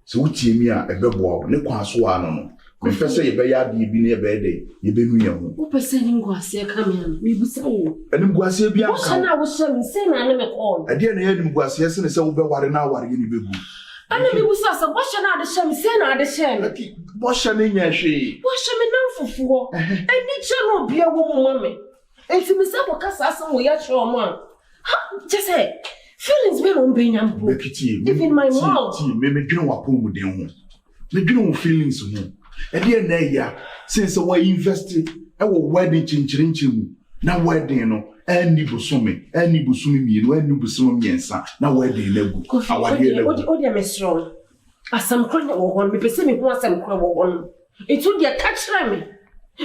So utie mi a ebe bo ne kwa so a no. Me pese ye be ya de bi ne be de ye be nu ye ho. Wo pese ni nguase ka me am. Me busa wo. Enim guase bia wo shana wo sham se na na me call. Ade na ye nim guase se ne se wo be ware na ware ye ni begu. Ana me busa se bo shana ade sham se na ade sham. Lucky bo shana nya hwe. Bo shame na mfufuo. Eni che no bia wo mo mame. Enti me se bo kasa asem wo ya che o mo. Just say feelings be no be nyampo. Even my mouth. Me dwene wa pom mu den ho. Me dwene wo feelings ho. Ade na ya since we invest e wo wedding chinchirinchimu na wedding no ani busumi mienu ani busumi miensa na wedding na gu awade na gu odi amesro asam kronya wo hon me pese me ho asam kro wo hon etu dia catch me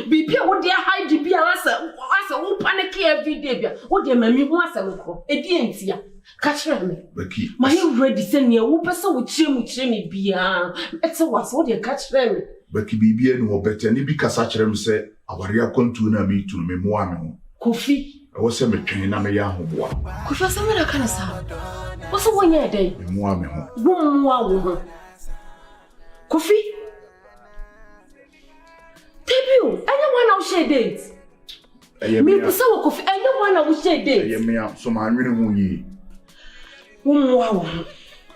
bibia wo dia hide bia asa wo panic every day bia wo dia mami ho asam kro edi entia catch me Becky my ready say ne wo pese wo chire me bia etse was wo dia catch me Becky bibia no obete ni bi kasa kire me se aware akontu na me tu me moa me ho Kofi wo se me twene na me ya ho boa Kofi asama na kana sa wo so wonya dai me moa me ho wo moa wo ho Kofi debut anyone now share date me pusa wo Kofi anyone now share date me so ma anwene ho yi wo moa wo ho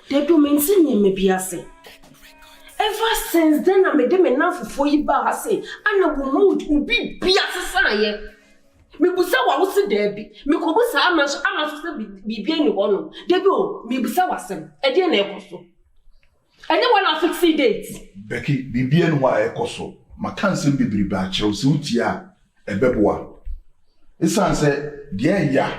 debut me nsinye me biase ever since then I made me now for you ba say ana wo mood ubi biase saye me busa wa wo se debi me ko busa ama so se bibia ni wo no debi o me busa wasem e de na ekoso ene wana fix date Becky bibia no wa ekoso makansem bibiri ba kire se utia ebeboa isan se de ya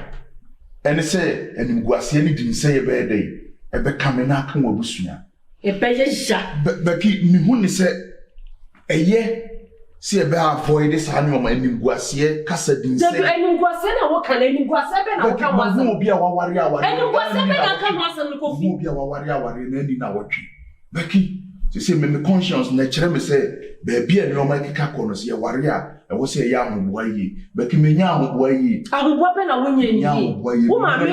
ene se enimguase ni din se ye be dey ebe kamena aka wo busua Ebeye ja. Becky mi hu ni se eye si ebe avoid this anu ma enimguase kasa din se. Debi enimguase na wo kan enimguase be na wo kan wasa. Becky obi a waware enimguase be na kan wasa ni ko fi. Obi a waware na ndi na wotwe. Becky se me conscience na kire me se be bia ni o ma kika ko no se ye ware a e wo se ye ahoboa yi. Becky me nya ahoboa yi. Ahoboa pe na wo nya yi. Wo ma me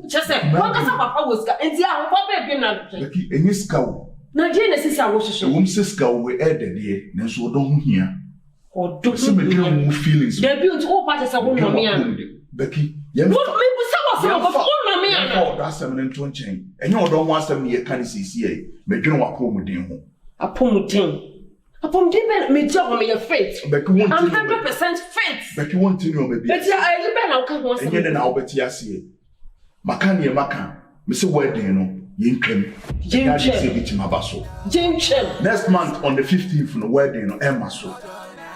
just say what does papa was ka enti ahoboa be bi na. Becky enyi ska wo. Na je na sisi awo hwehwe. Wo mse ska wo e de na so do ho hia. Odo se me kire wo feelings. Debi o to pa se wo no me an. Becky me busa was no go no me an. Oh, that's a man to nchen. Enye odo ho asem ne ye kan sisi e. Me dwene wa pomuden ho. Apomuden ben me job me your faith. I'm 100% faith. Becky won't know maybe. But I you ben can want some. Enye na obeti ase. Maka ne maka. Me se wedding no ye ntwem. Ya je se bitima baso. Next month on the 15th no wedding no Emma so.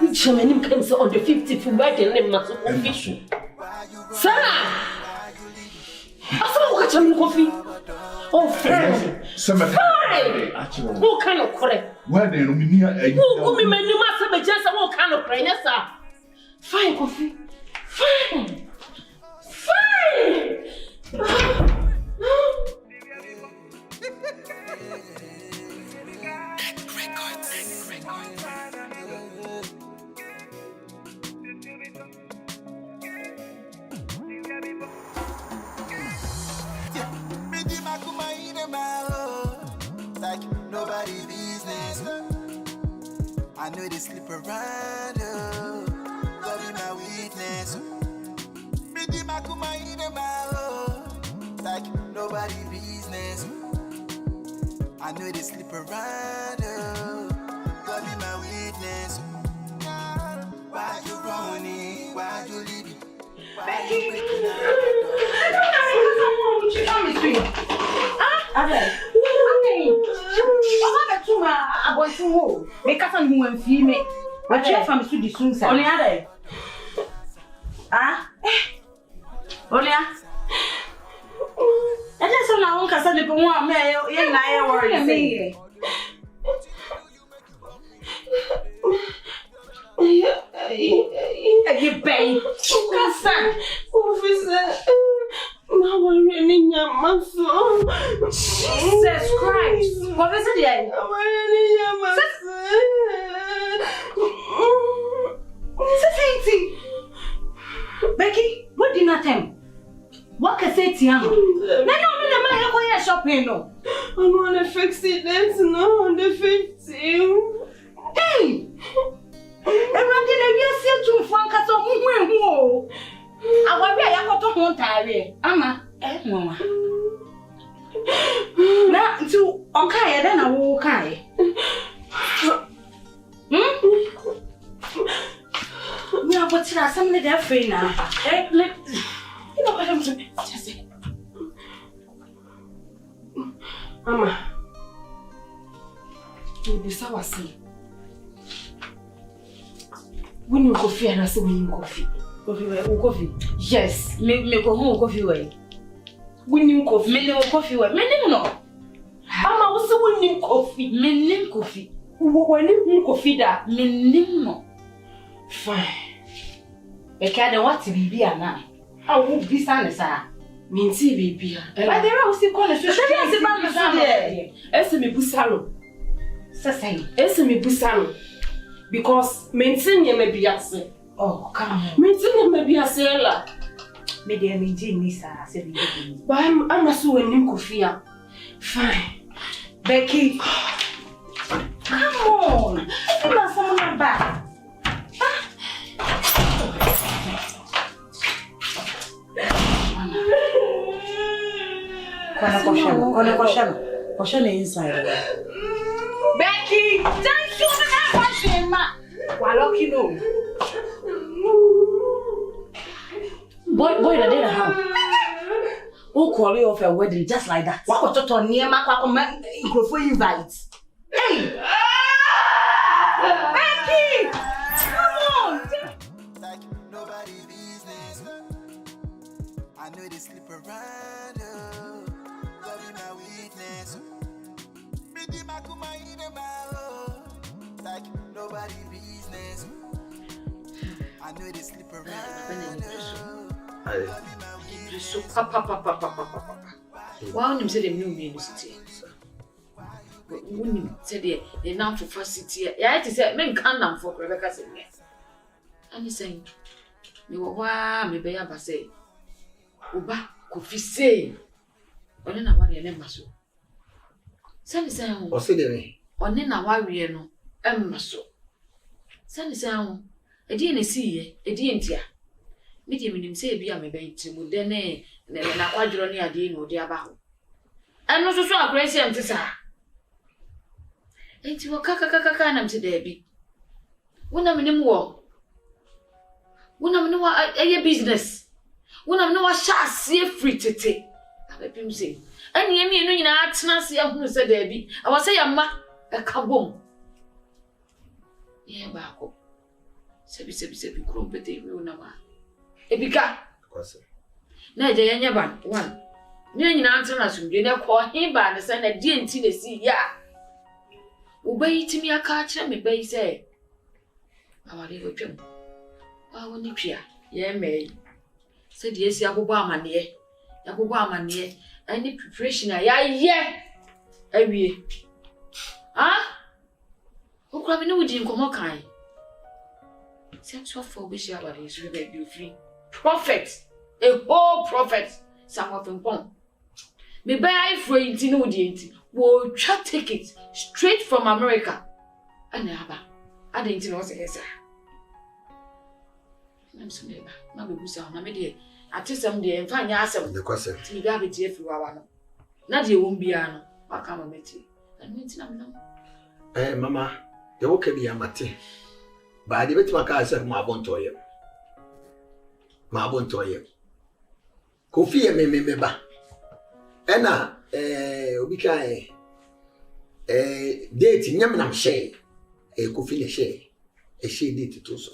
Chamanim can say on the 15th wedding ne maso coffee. Sir. Aso ko chamanim coffee. Oh, friend. Fine. Who kind of correct? Wedding no me near who me menu master be just what kind of prayer, sir? Fine, coffee. Fine. Like nobody business. I know they sleep around. God be my witness. Like nobody business. I know they sleep around. God be my witness. Becky. She come with me. Ade. Oba betuma abotin ho. Me kasa ni hu amfi me. Wa che fa me so di sunsa. Oni ade. Olia. Ade so na won kasa de po ho a me ye na ye worry say. You pay. Kasa. Officer. Now I'm running your muscle. Jesus Christ. What is it? I'm running your muscle. Becky, what did not tell? What can say to you? No, shopping. No, I want to fix it. That's not on the 15. Hey! Everybody, you see to Frank as a woman. I want to go to Ontario. Ama, Mama. Now, to okay, then I will okay. We are watching something that they're free now. You know what I'm saying? Just say. Mama, you be so asleep. When you coffee and I say when you coffee. Coffee. Yes. Me go home coffee way. When you coffee. Me no coffee way. Me no. Mama also when you coffee. Me nim coffee. When you coffee da. Me nim no. Fine. Becky, what to be now? I will be standing, sir. Mean see baby. But there are still calling. So she is about the Esme Busalo. Say. Esme Busalo. Because maintain ye may be absent. Oh, come on. Maintain ye may be a sailor. Maybe I maintain this, said but I'm a so in Kofia. Fine. Becky. Come on. I'm not someone back. Question inside. Becky, don't you have question, ma? Well, you know. Boy, I didn't have. Who call you off a wedding just like that? What was to near my invite? Hey! Becky! Come on! Like nobody business. I know they sleep around. God be my witness. Like nobody business. I know they sleep around. So papa. Why you say the new university? When you said the now for city, yeah, it is men can for Rebecca said yes. And you saying, you were me be able say, Uba, could say, or then I want your name, so. Send the sound, or say the way, or then I worry no, so. Send the sound, a DNA see, a DNT. Medium in him say, be a me baby, would then and then I quadron near the no dear bow. And also so a grace and sir. Ain't you a caca today, be? When I'm in him war. When I'm no a business. When I'm no a shall see free to take. I let him say. And you mean in our tenancy of who said there be. I was say a kaboom. Yeah, Bako. Sebi, crumpet, we will know. Ebika. Na je yanya ban one. Ni nyina antena asumdwe na ko he ba ne say na die nti na si ya. Wo bayi timi aka kire me bayi say. Awale go twem. Wa woni twia ye mai. Say die si agogo amane. Agogo amane. Any preparation ya ye. Awie. Ah? Wo kwa me no wudi nkomo kan. Sexual phobia about his rebel free. Prophet, a whole prophet, some of them pong. Me buy for intino dienti, will try tickets straight from America. And never, I didn't know what I said. I'm so neighbor, my baby son, I'm a dear. I tell some day and find yourself the question to be gathered here for our not you won't be an. I come and meet you. And meet them. Eh, Mama, the okay be a mate. But I did my car said, my bon toy. My bon toy. Kofi e me ba. Ena obi kan date nyam nam share. Kofi ne share. E share date to so.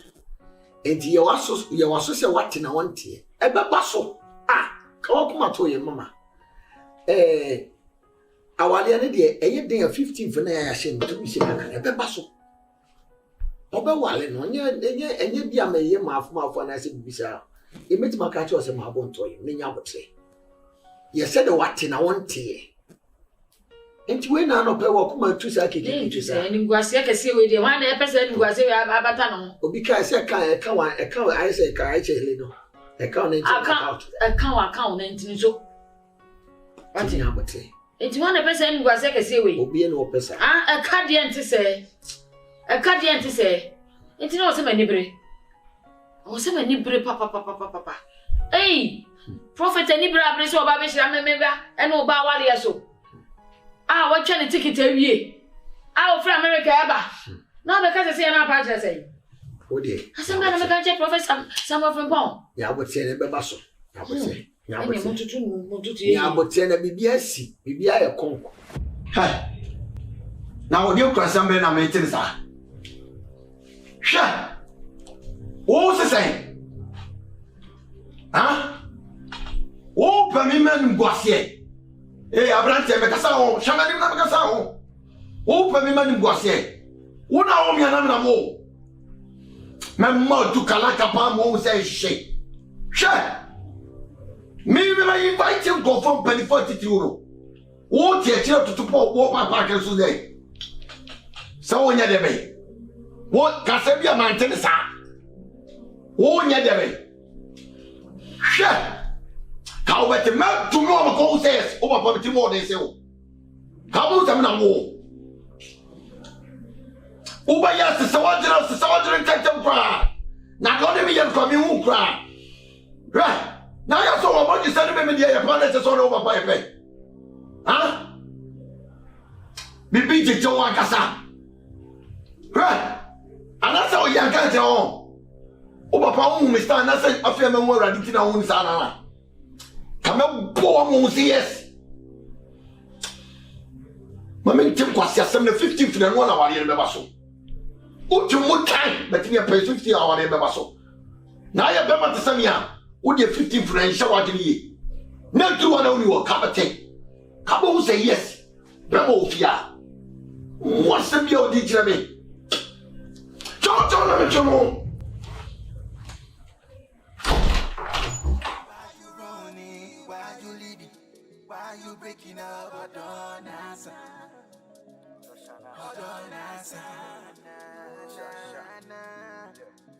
Enti ye waso se wate na wonte. E beba so. Ka wakoma to ye mama. Awale ne de eye den 15 na ya share to bi se kan. E beba so. Obe wale no enye bia meye maafo na se bibisa. E meti maka cho se ma bonto ye. Nenya botre. Ye said what na wonte. Enti we na no pe wo kuma tu sa keke tu sa. Ni ngwase kese we de wan na e pese ngwase we abata no. Obi ka se kan I say ka I chele no. E ka na enti account. E ka account na enti so. What na botre. Enti wan na pese ngwase kese we. Obi e no pesa. E ka de enti se. E ka de enti se. Enti no se manibre. O se manibre papa. Hey! Prophet ani bra bre so oba be hira memeba e no oba wale so. Wa twa ne ticket awie. O fra America eba. Na be ka se na pa kire sei. O de. Asem na me ka che Prophet some of them bon. Ya bote ne beba so. Ya bote. Ya bote. Mututu. Ya bote na bibia si. Bibia ye konko. Ha. Na wo de kwasam be na me tiri sa. Sha. O se sai. O pa mi man ngwase. Abrante me kasa ho, shamani me kasa ho. O pa mi man ngwase. Una o mi anam mo. Memma du kala kapa mo say she. She. Me invite him go from 40 euro. O tie tie to wo papa kan so dey. Sa wonya de be. Wo kasa bia mantene sa. Wo nya de be. She. Ka o beti ma tu mo ko says o papa beti mo dey say o. Ka bo tam na mo. O ba ya se sawadira tentem kwa. Na go de me yan kwa mi hu kwa. Right. Now you saw what you said to me the planet is all over by pay. Huh? Bibi Joe Akasa. Right. And that's how you can't tell. Oh, Papa, Mr. And I said, I feel more ready to know who's on. Come on, poor Moses. Mamma Tim was 15th and 1 hour in the Basso. Oh, to more time, but you pay 50 hours in the Basso. Now you're better to some young. Would you 15 French shower to ye? No, 2 1 only will come take. Cabo say yes. Bravo, Fia. What's the deal, did you me? John, why you breaking up? I don't answer.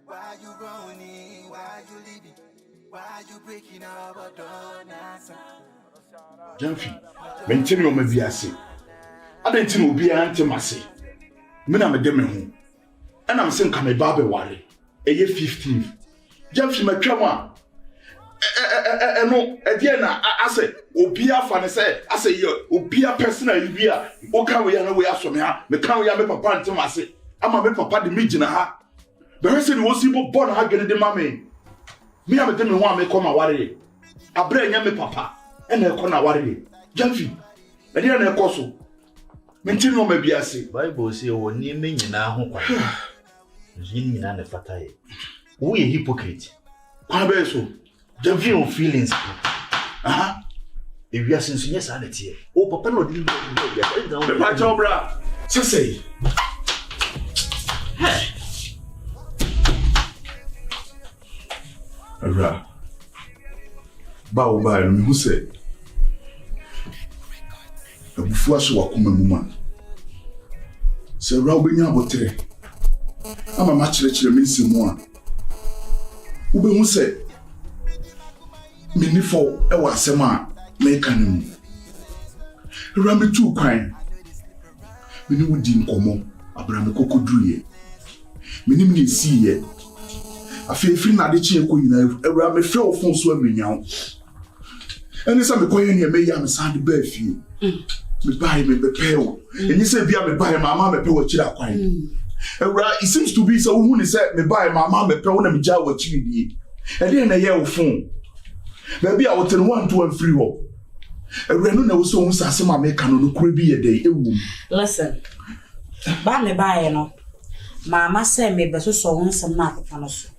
Why you running? Why you leaving? Why you breaking up? I don't answer. Gyamfi, mentini o mabiase. Adentini obi antemase. Me na me de me ho. Ana me sen ka me ba be ware. Eye 15. Gyamfi matwa mo a no e na ase obi afa ne se ase ye obi a personal yi a o kan we ya na we aso me ha me kan we ya me papa antemase. Ama me papa de me gina ha. Be he se ni wo si bo born ha gene de mame. Me am de me ho a me koma ware. Abra nya me papa e na e kona ware. Gyamfi e de na e koso. Mentini no mabiase. Bible say wo ni me nyina ho kwa. Yin nyina na fata ye. Wo ye hypocrite. Kwa be so. Gyamfi o feelings. Aha. E wi asenso nya sa na tie. O papa no di me pa chobra. Sese. Hey. Ara. Ba no hu se. Abufu aso wakoma muma. Se ra obenya abotere. Ama ma kyerɛkyerɛ me nsemu a. Ube hu se menifo e wa asɛm a me ka ne mu. Ra me tu kwan. Me ni wudi nkomo abra me kokoduruye. Me ni me siye. Afeefiri na de kye ko nyina awura me frɛ ofon so amenyawo. Ene sa me koye ne me ya me sande ba afie. Me buy me bepewo. Eni se bia me buy mama me pe wo kira kwan. Awura it seems to be so who ni say me buy mama me pe wo na me ja wo kiri die. E de na ye wo fon. Baby, I will tell 1, 2, and 3 ho. Renu na so hu sase ma me ka no kura bi ye dey ewu. Listen. Ba me ba no. Mama say me be so hu nsem na akeka no so.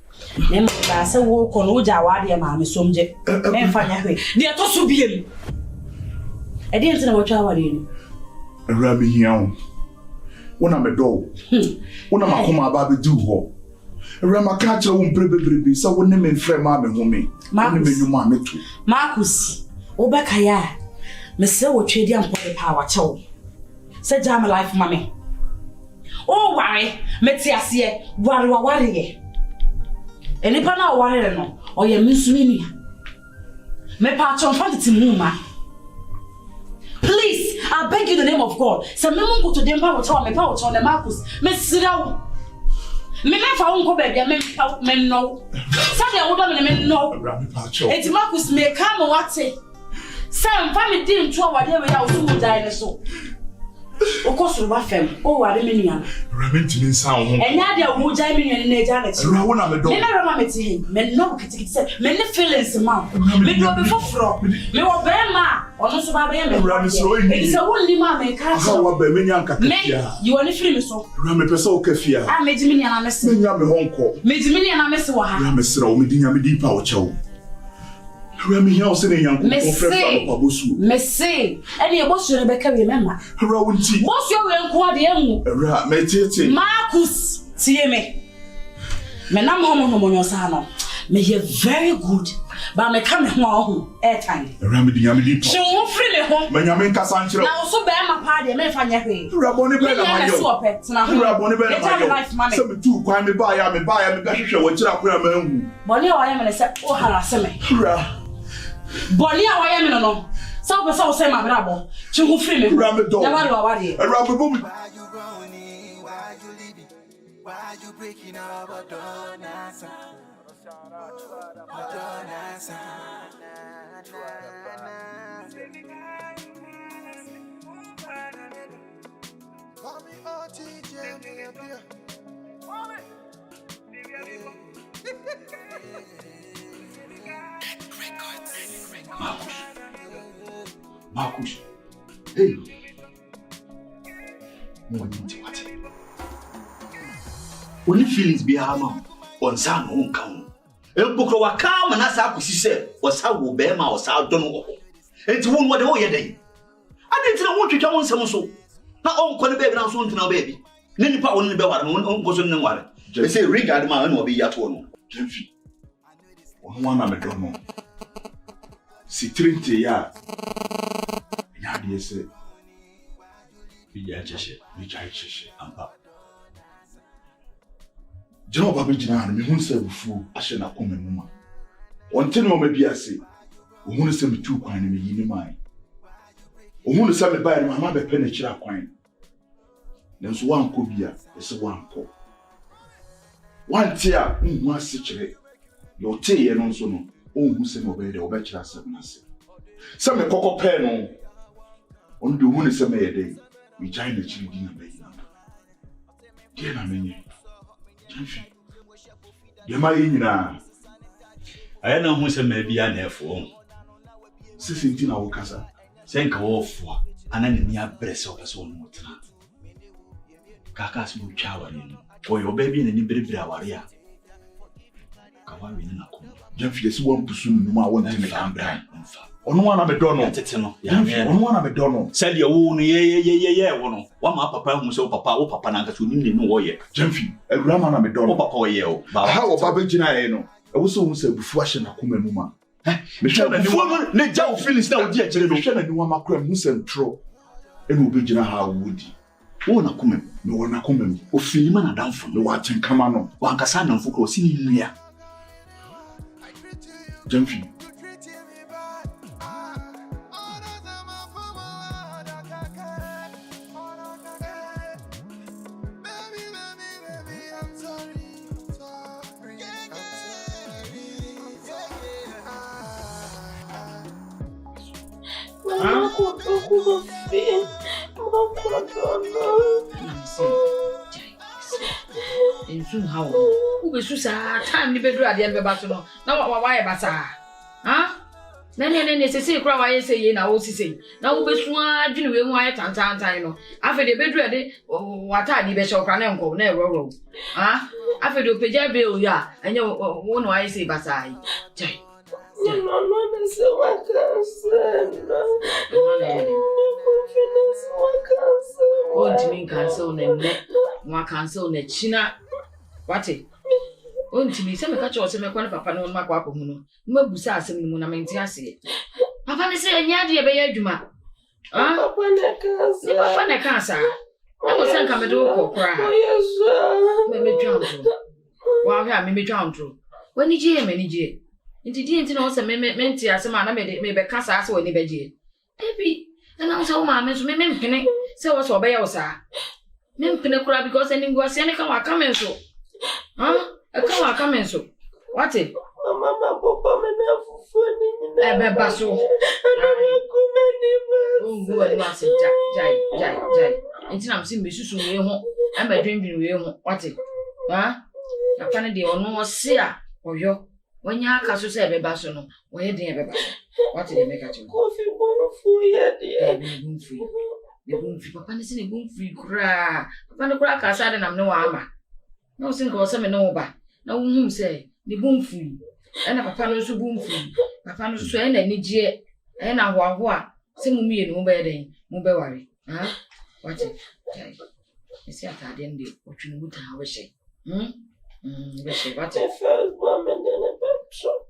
Me ma ba say wo ko no ja wa de ma me somje. Me mfa nya hwe. De to so biem. E de ntina wo twa wa de ni. Ewura me hia wo. Wona me do. Wona makoma ba be du ho. Ewura maka kire wo mprebebrebebe say wo ne me mfrɛ ma me home. Wo ne me nyuma me to. Marcus, Obeka ya. Me say wo twedi ampo power chew. Say jam life mame. Oh why? Meti ase ware ye. Enipa na ware no, oye misumini. Me pa chon fantiti muma. Please, I beg you in the name of God. Say me mungu to dem pa wo tell me pa wo tell the Marcus. Me sirawo. Me fa unko baby me no. Say the wodo me no. Eti Marcus me come wate. Say mfa me di nto awade we ya wo so die ne so. Okosoro ba fem. O ware me nua. Ramenti ni nsa ho. Enya de wo jai me nua ne ja na chi. Ra wo na me do. Me na rama me ti he. Me no kitikiti say me ne feelings ma. Me do be foforo. Me wo be ma. Ono so ba be me. Rami so yi. It is a won ni ma me ka. Ha wa be me nya nkakafia. You want free me so. Rami pese o kafia. Ah me di me nya na me se. Me nya me honko. Me di me nya na me se wa ha. Rami sra o me di nya me di pa o chewo. Rami hia o se ne yanko ko frɛ pa bosu. Me say, any bosu re be ka we mema. Ra wonti. Bosu we nko ade emu. Ra me tete. Marcus tie me. Me na mo nyo sa no. Me hear very good. But me come ho airtime. Rami di nya me di pa. She won free me ho. Me nya me nkasa nkyerɛ. Na so be ma pa de me fa nya hwe. Ra boni be na ma yo. Ra boni be na ma yo. Se me tu kwan me ba ya me ga hwehwɛ wo kyerɛ akora ma hu. Boni o ya me se o harase me. Ra Boni a wa ya me no. So be so say ma brabo. She won free me. Ra me do. Na wa wa de. Ra me bo me. Why you running? Why you leaving? Why you breaking up? But don't answer. Don't answer. Call me OTJ, me up here. Marcus. Hey. No one need what. Only feelings be harm on san won kan. Ebukro wa ka na sa akosi se o sa wo be ma o sa do no ho. Enti won wo de wo ye den. Ade ntina won twetwa won nsem so. Na on ko ne baby na so ntina baby. Ne nipa won ne be ware on ko so ne ware. They say regard man no be yato no. Gyamfi. Won na me do no. Si 30 ya. Ya de se. Bi ya cheshe, bi chai cheshe ampa. Jeno baba jina na me hu se bufu ahye na koma mu ma. Wonte no ma bia se. O hu se me tu kwan ne me yini mai. O hu se me ba no ma be pe na kira kwan. Nanso wanko bia, ese wanko. Wanti a hu ase kire. Yo te ye no nso no. O hu se me be de obekira se na se. Se me kokko pe no. On do hu se me ye de. We join the chiri di na be yi na. Die na menye. Gyamfi. Ye ma yi nyina. Aya na hu se me bia na efo. Sisi nti na wo kasa. Se nka wo fo ana ne ni abrese o pese won motena. Kaka si mu twa wale no. O yo baby na ni berebere aware a. Ka wa wi na ko. Gyamfi esi won pusu no ma won tene kan bran. Ono na me do no. Tete no. Ono na me do no. Sele wo no ye wo no. Wa ma papa hu se wo papa na nka so nim ne no wo ye. Gyamfi, Awurama na me do no. Wo papa wo ye o. Ba ha wo baba gina ye no. E wo so hu se bufu ahye na koma mu ma. Me hwe na ni ne jaw feelings na wo di akire no. Me hwe na ni wa makra mu se ntro. E no be gina ha wo di. Wo na koma mu. Me wo na koma mu. O fili ma na danfo Me wa ten kama no. Wa nka sa na mfukro si ni nua. Gyamfi. Ensu hawo. Ube susa time ni bedru ade be bato no. Na wa ye bata. Ha? Nene say cry why say na wo say. Na wo besu adwene we hu aye tantan no. Afa de bedu de wata adi be show kra na nko na ero. Ah? Afa de opeja be o ya enye wo no aye say basai. Jai. No, say what cancel one cancel ne china. What it? Onti mi se me ka cho se me kwa papa no ma kwa ko hu no. Ma busa asem ni mu na menti ase. Papa ne se enya de be ya adwuma. Ah? Papa ne kansa. Na wo se nka me do ko kra. Me twanto. Wa hwa me twanto. Wani je me ni je. Nti di nti na wo se me menti ase ma na me be kasa ase wani be je. Ebi na so ma me so me mpene se wo so be ya wo sa. Me mpene kra because any go ase ne ka wa ka me so. Huh? I come so. What it? Mama, Papa, me na fufu ni. Ebe baso. Go and was jai. Until I'm seeing Mrs. We home. I'm a drinking we home. What it? Huh? I find the no see or yo. When you are castle say ebe baso no. Where dey ebe baso? What did they make at you? Coffee bone fu ya dear. Boom free. The boom free. Papa is in a boom free cra. Papa no crack aside and I'm no armor. No single some no ba. Na whom say the boom free. And a papa no so boom free. Papa no so and any je. And a wa. Say mummy and mobile worry. Huh? What it? You see at the end of what you would have wish. Wish what it first woman in a bed shop.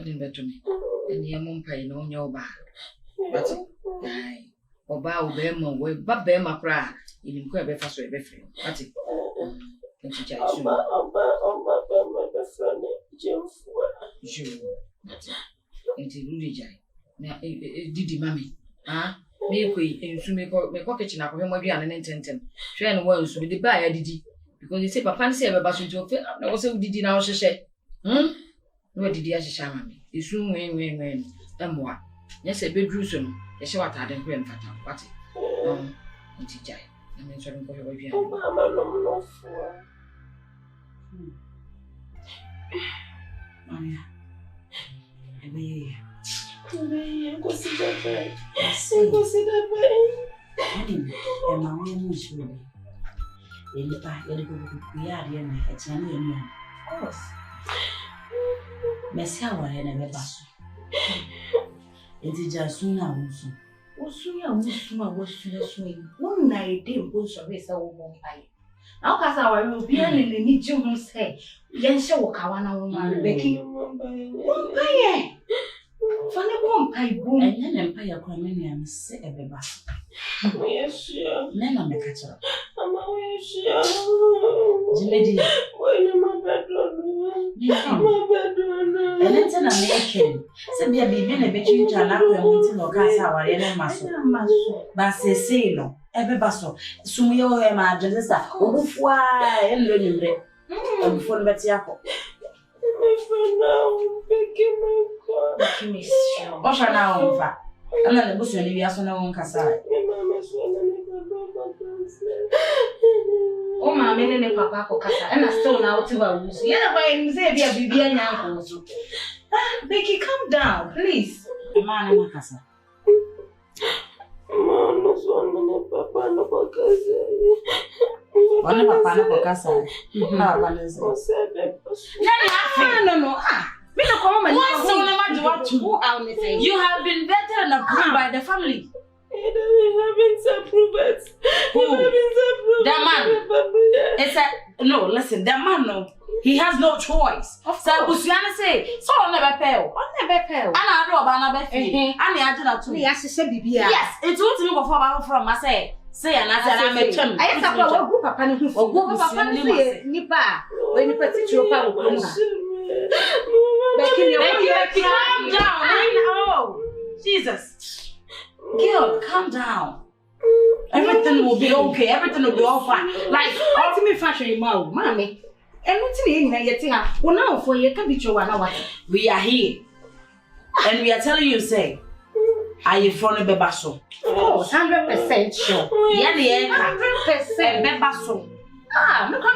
didn't better me. And your mum pay no your bar. What it? Aye. Or bow bema way, but bema cry. Even quite be fast with free. What it? Didi mami. Ah, me and me kitchen up with my and intended. Train once with the buyer didi. Because they say papa say about to fit. I was so didi now she said. What did you say, mammy? It's soon when. And what? Yes, a bedroom soon. Yes, what I didn't grandfather. What it? I mean, sorry, oh, Mama, no, Maria, go see the bed. Go see the bed. And my own issue. In the back, you're going to be a of course. Messia, I never pass. It is just soon now. One night, they both of us are one pie. Now, because I will be in the need you say, yes, show Kawana woman, Becky. One pie. Funny one pie boom, and then Empire Cromanium say a baby. Yes, sure. Then I'm a catcher. I'm always sure. Lady, when my bedroom, and it's an American. Send me a baby and a between Janaco and meeting or Casa or any muscle. But say no, every bustle. Sumio, my Janessa, oh, why, and learning bread. And before Bettiaco. My friend now, Becky, my God. What's her now over? I'm not a bush and you also know Casa. Oh, my men and Papa Casa, and I still now to a woods. Yeah, by Xavier, Bibi and Uncle. Becky, calm down, please. Man, I'm Casa. No, one minute, Papa, no, because. One of Papa, no, Casa. No. Me no come and you have been vetted and approved by the family. That man. It's a no. Listen, that man no. He has no choice. So Busiana say, so on never pay. And I do about never fee. And the agenda to me. Yes, it's what to me before from I say and I said I'm a chum. I have a group of panic or group of family. Nipa when you put your power. Becky, calm down. Oh, Jesus. Girl, calm down. Everything will be okay. Everything will be all fine. Like, ultimate fashion, mommy. Everything in here, well, now for you can be sure we are here. And we are telling you, say, are you from a bebasso? Oh, 100% sure. Yeah, 100% bebasso.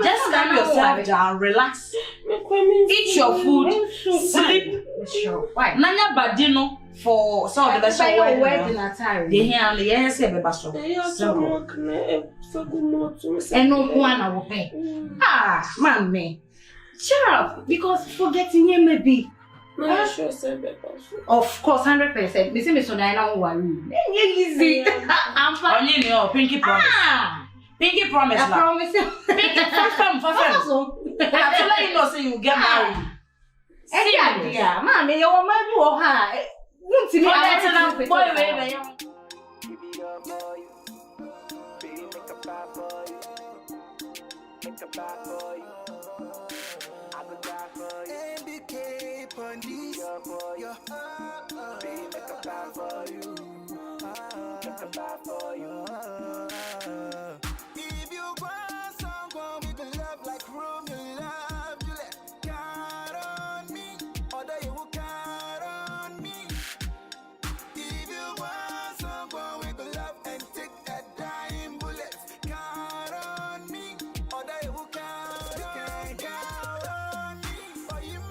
Just calm yourself down, relax. Eat your food, sleep. Nanya badino for some of the wedding attire. They hear only yes, basso. And no one I will pay. Mammy. Cheer up, because forgetting him may be. Of course, 100%. Miss Miss Onana worry. Easy. I'm fine. You pinky promise. Pinky promise. I promise you. Pinky first time. I have to let you know so you get married. Yeah, mommy, you want my boy, huh? Won't see me. Boy, on this, baby, make a plan for you. Make a plan for you. If you want someone we can love like Romeo love, you let count on me, or you will count on me. If you want someone we can love and take a dime bullet, count on me, or you will count on me. For you,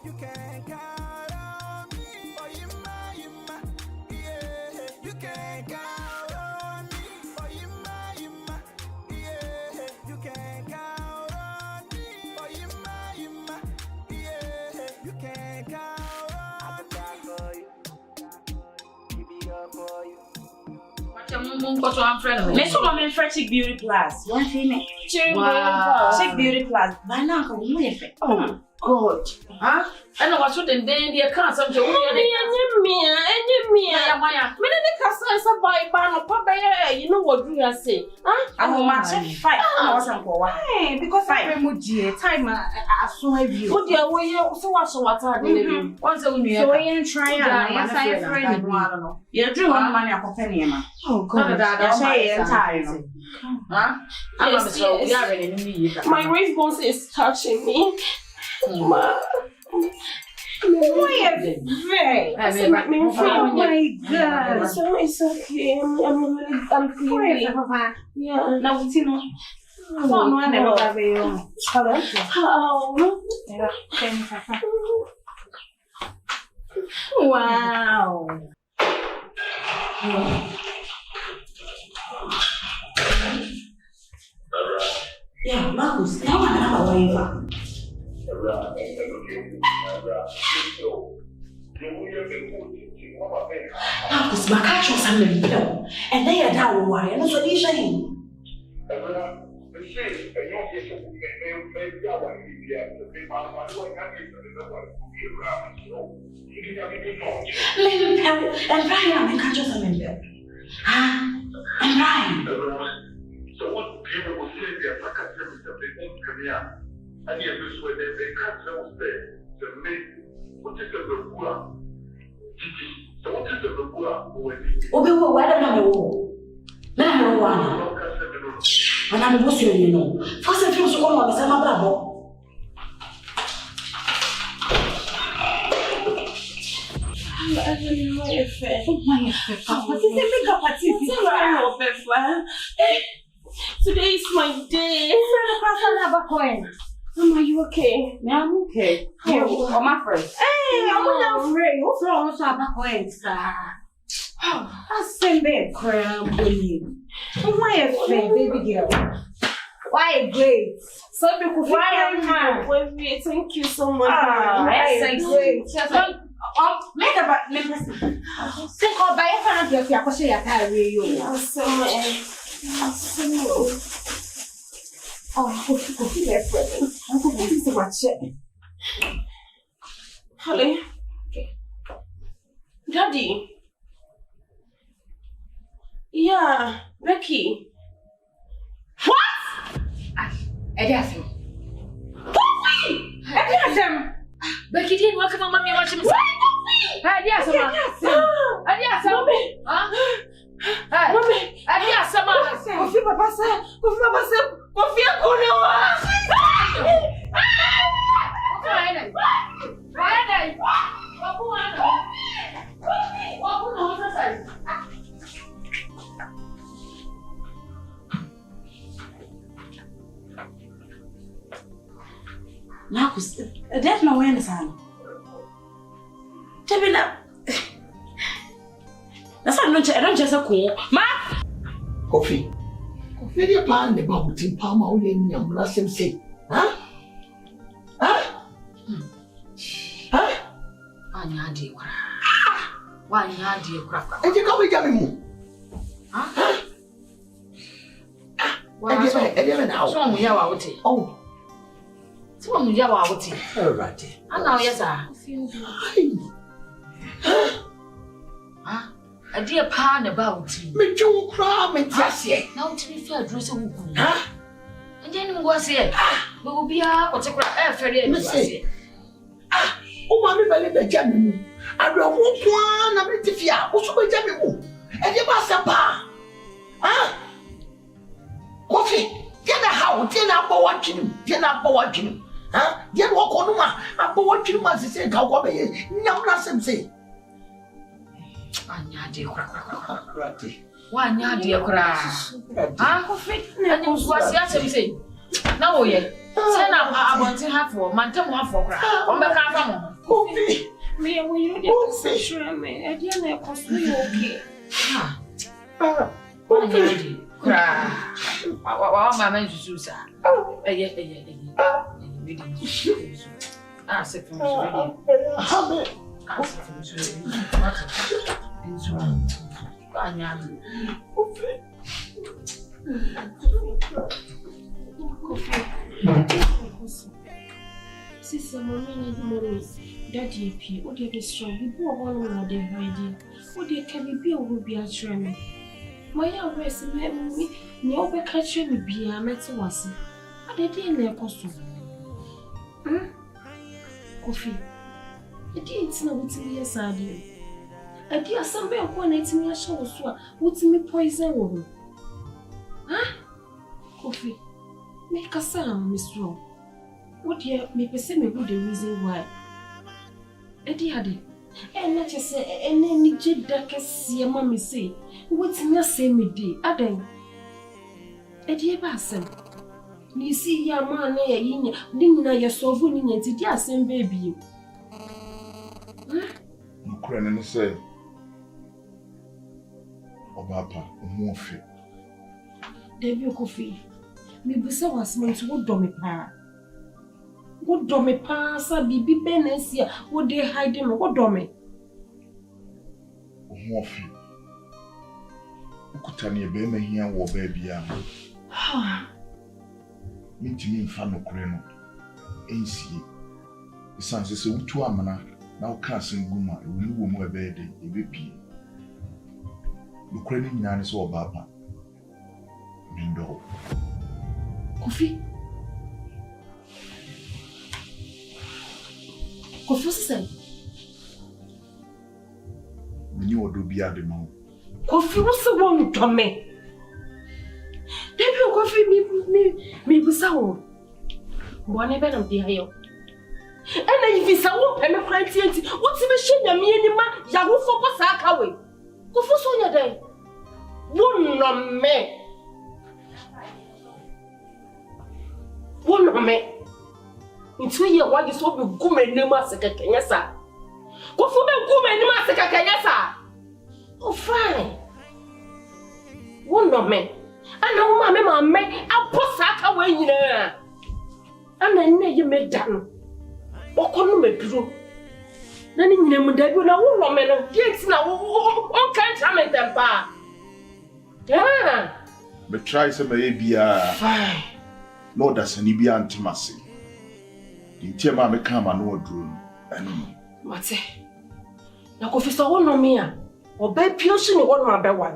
you can count on me. For you, yeah, you can count on me. For you, yeah, you can count on me. For you, yeah, you can count on me. Keep it up for you. Let's go on Chic Beauty Plus. One thing. Chic Beauty Plus. By now, come on, oh God. Huh? I know what's written there in the account. I'm just you know what you are saying? I'm a match 5,000 for one. Because I remember time I saw you. What do you so what I did? Once a week, so I ain't trying. Yes, I have friend. You're doing money a company. Oh, God, that's why I'm tired. Huh? My waist bone is touching me. Oh my God. So it's okay. I'm feeling. Yeah. Now we see no. No, I never have you. Wow. Yeah, Marcus, now I'm not away. Marcus, my catch was on the bill, and they are down wire, and that's what he's saying. And Brian, my catch was on the bill. And Brian. So what people will say they are not catching the people coming out. And yet, this way they catch themselves there. The make what is the Lugua? So what is the Lugua? Oh, where do I know? Now, and I'm Lucian, you know. First and first, one of the summer bravo. Today is my day. Mama, are you okay? Yeah, I'm okay. Oh, my friend. Hey, I'm not afraid. What's wrong with our coins? I send back crab bullying. Why a friend, baby girl? Why great? So because why am I? Thank you so much. Great. Make a back. Think of by a fan of your question. I carry you. Oh, coffee, my friend. I'm going to watch it. Holly. Okay. Daddy. Yeah, Becky. What? Ediasem. Ediasem. Becky didn't welcome my mommy watching me. Ediasem. Ediasem. Mommy. Ediasem. Coffee, Papa, sir. Coffee, Nakus, there's no way, son. Tabina. That's why I don't just a cool. Ma! Coffee. Coffee, a pan about in Palma, William, last him say. Huh? Why, dear cracker? And you come with Yamimu. Huh? I never know. So, we are out. Oh, so we are out. all right. And now, yes, sir. A dear pan about you. Me too, cram and sassy. Now, to be fair, dress a woman. And then was here. We will be out. What's a crap? Fairly, Missy. Oh, Mammy, the Yamimu. I don't want one. I'm ready for also by Yamimu. And you must have pa. Coffee, get a house, get up watching him, get up watching him. Get walk on up watching him as he said, how go away. Now, nothing say. One yard, dear crash. Coffee, and was yes, say. Now, yeah. Send up, I want to have for Mantam for crack. On the car. Coffee, Me, will you do say, sure, me? I didn't cost me okay. One yard. Crash. My man to Susan. Oh, ask it from Sister, mommy, Daddy, P. What did you strong? You bought one of the idea. What did you be will be a tremor? My young race, me, no be catching me be a metal was. I didn't know costume. Coffee. It didn't know what me as I do. I dear somebody wanted me a show, so what's me poison woman? Coffee. Make a sound, Miss Rowe. What dear, me perceive me good the reason why. Eddie, and not just say, and any jet that can see a mammy say, what's me say me day, Adam. Eddie Bassam. You see, your man, didn't I your so good in it, yes, and baby. Ukraine say, Obapa, Morphy. Debut coffee. Me busa was meant to would do me pa. Would do me pa, Sabi, Benesia, would they hide him, what do me? Morphy. Ukutani beme here, war baby. Meet me in Fano Creno. AC. The son says, Utu Amana, now casting Guma, you will move a bed, a baby. Ukrainian yan is all Baba. Mindo. Coffee? Coffee say? We knew what do be at the mouth. Coffee was the one to me. Debut coffee me was sour. One event of the hell. And if it's a whoop and a criteria, what's the machine of me any man? Yahoo for Pasaka. Go for so day. One on me. One on me. In 2 years, why you so be good and no massacre, yes, sir. Go for the good and massacre, yes, sir. Oh, fine. One on me. I know my mamma, I'll put Saka away in there. And I know you made done. What can you make true? Then in the Mudabu, no woman of kids now, all kinds of make them pa. Yeah. But try some baby. Fine. Lord, that's an Ibia intimacy. In Tema, me come and no drone. Mate. Now, if it's a one on me, or baby, you shouldn't want my bed one.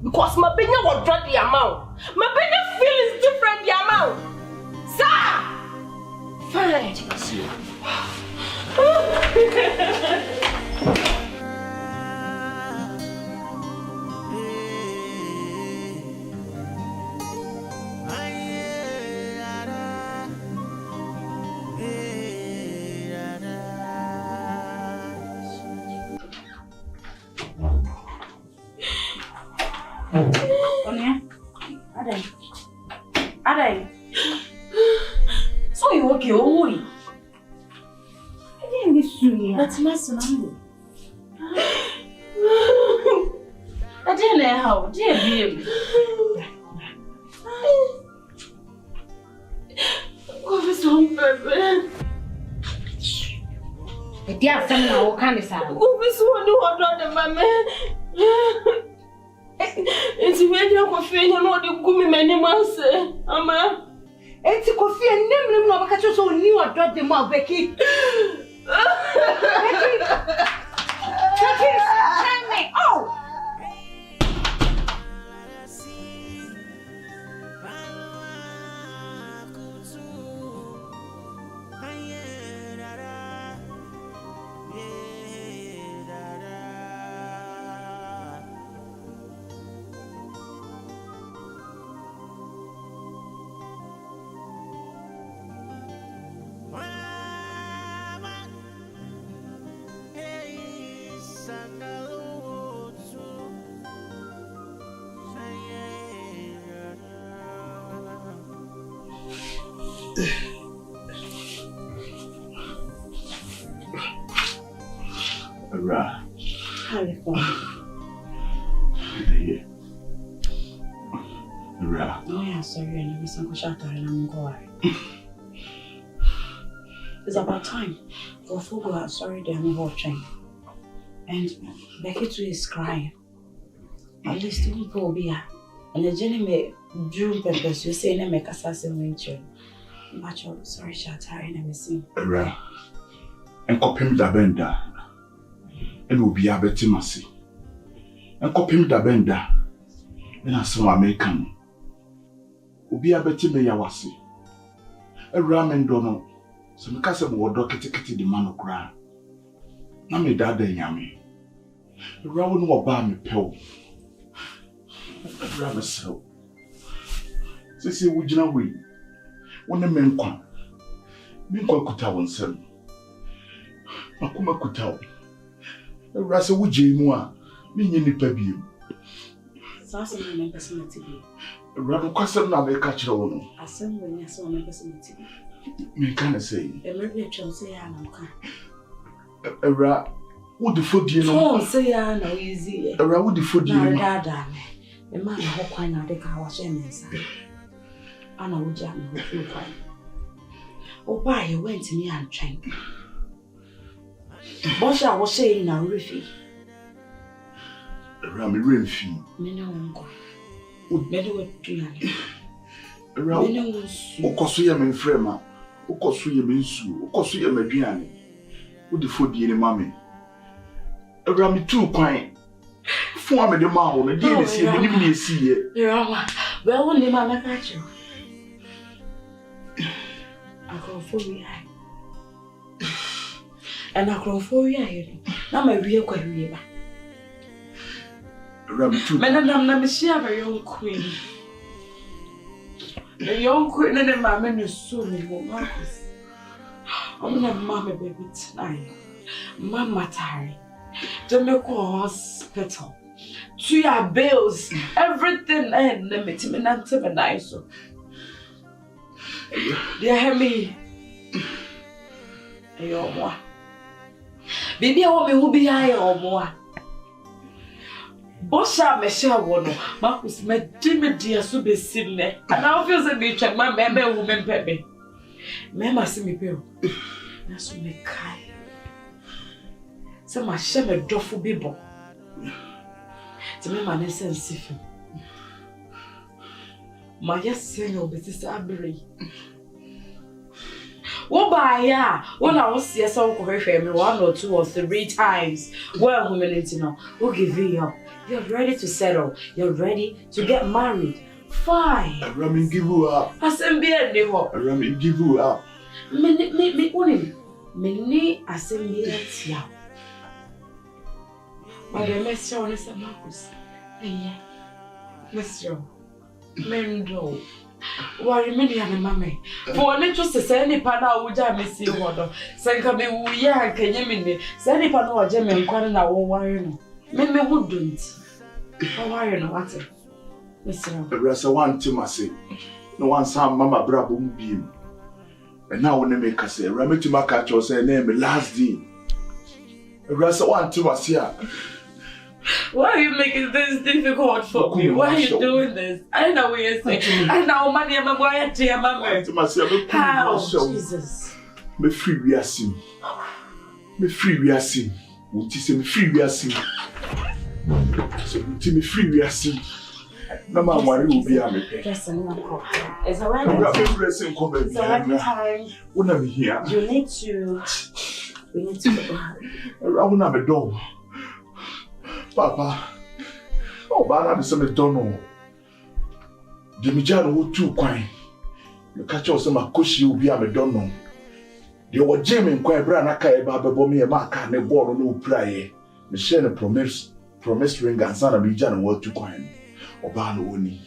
Because my baby will drop the amount. My baby feels different the amount. Sir! Fine. See you. Adai. So you okay? Oh, Atmaso Nambo. I didn't know how, dear baby. What is wrong, baby? A dear son, how can I say? What is wrong, mamma? It's when you're coughing and what you come many months, Amma. It's a coffee and never know what you so new or drop them out, Becky. Becky, tell me. Oh! Ra. Hi, Ra. Oh, yeah, sorry, I never sang a shot and I'm going. It's about time. Go for out, sorry, I'm watching. And Becky too is crying. At least two people will be here. And the Jenny may drew purpose, you say, and make assassin nature. But you're sorry, shot I never seen. Ra. And copy da benda. And will be a better mercy. And copy da benda. And I saw American. Will be a better me yawasi. A ramen dono. So me kasa mo dokete the man okra. Na me dada nyame. Rawo no ba me pew. Ra me so. Sisi wugina we. Wona me nkwa. Me nkwa kuta wonsam. Akuma kuta wo. Ra se wugye mu a me nye nipa biem. Sasa me personality bi. Ra no kwasem na me ka kire wo no. Asem we nya so me personality bi. Me can say. Every chance say ya na ka. Ra wo de fodie no. Oh say ya na easy. Ra wo de fodie no. Na da me. E ma na ho kwan na de ka wa she me nsa. Ana wo ja me ho kwan. Oba ye went me antwen. Bosha wo say na refi. Ra me remfi. Me na wonko. Me do do ya. Ra wo koso ye me frema. Wo koso ye me nsu. Wo koso ye maduane. Wo de fodie ni mame. Ra me tu kwan. Fun ame de ma wo me de ne si ni mi esi ye. Awurama, well won ni ma na ka chi. Akrofo ai. And akrofo ai. Na ma wie kwa wie ba. Ra me tu. Me na me shia ba young queen. The young queen and the mama no so me go Marcus. I'm na mama baby tonight. Mama tired. To make hospital. To your bills, everything and limit me not to be nice. Dear Hemi. Ayo moi. Baby, I want me who be I or more. Bosha me share one. Marcus me Jimmy dear so be seen there. And I feel the beach and my member woman pepe. Mema see me bill. That's me kai. So my share me dofu bibo. To me my sense if my yes single but it's abri. What by ya? When I was here, so me 1 or 2 or 3 times. Well, women, who give you up? You're ready to settle. You're ready to get married. Fine. Ramin give you up. I said, be a neighbor. Ramin give you up. Many assemblies ya. But the message on is a Marcus. Yeah, Mr. Mendo. Worry many and mammy. For little to say any panel would I miss you water. Sanka be woo ya can you mean? Say any panel or Jemmy and Quadrant I won't worry. Maybe wouldn't. How are you no matter? Mr. The rest of one Timothy. No one some Mamma Brabo beam. And now when they make us say, Rammy to my catch or say name last day. Rasa want to was here. Why are you making this difficult for me? Why are you doing this? I know what you're saying. I know money, my boy, and dear mama. How? Jesus. Me free we are seen. Me free we are seen. What is me free we are seen? So me free we are seen. No man worry will be a me. It's a right time. When I'm here, We need to I will not be done. Papa, oh, but I'm some don't know. Jimmy John will too quiet. You catch us some cushy will be a don't know. There were Jimmy and Quay Branaka, Baba Bomi, a mark, and a board no prayer. Michelle promise ring and son of John will too quiet. Obano Winnie.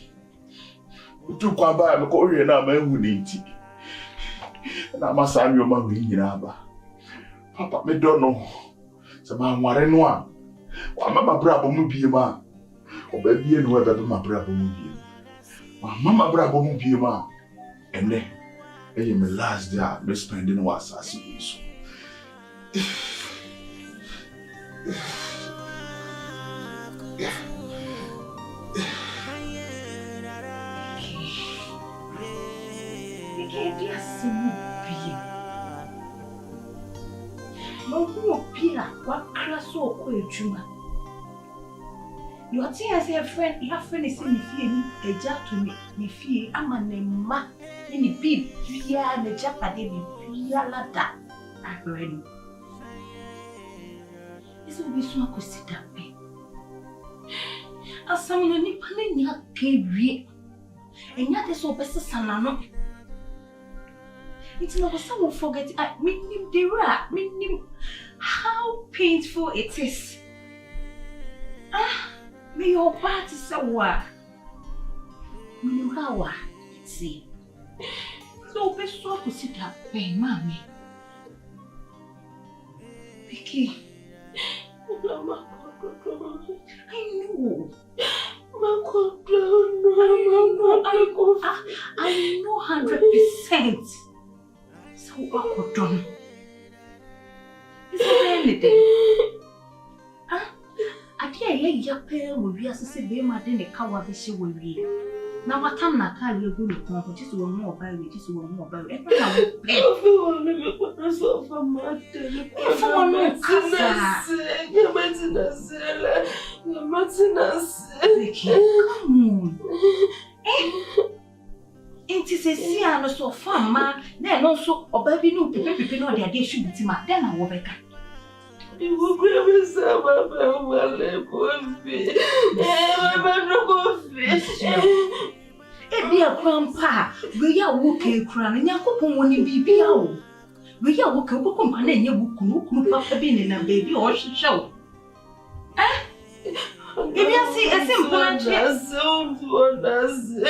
Too quiet by a Korean man who need tea. And I must have your mother in Abba. Papa, me don't know. Some man warren one. Mama brabo mu bie ma. Obabi enu ebe ma brabo mu bie. Mama brabo mu bie ma. Ene. Eye me last day me spending was asasi so. What class so quick, Juma? Your tea as a friend, your friend is in the field, a jack to me, fear, I'm a name, ma, in the bib, yeah, and the japade, yeah, lada. I'm ready. This will be so good sit up. As some of the Nippon in cave, and yet is so best as Sanano. It's not someone forget. I mean, the rat, meaning how painful it is. May your party so you how see. So be so to sit up, pay mommy. Becky, I know. I know 100%. So what done? Is there anything? I dear your pair will be as a severe madden a cow this will be. Now what time not tell you good upon just one more by which is one more by every pay. For my come on. It is a sea and so far, ma. Then also, or baby, no people know their day should be my then I will be. You will grab some of them, it be a grandpa. We are walking crown and Yakupon when you be out. We are walking company and you could up a bin in a baby or show. If you see a simple answer, so what does it?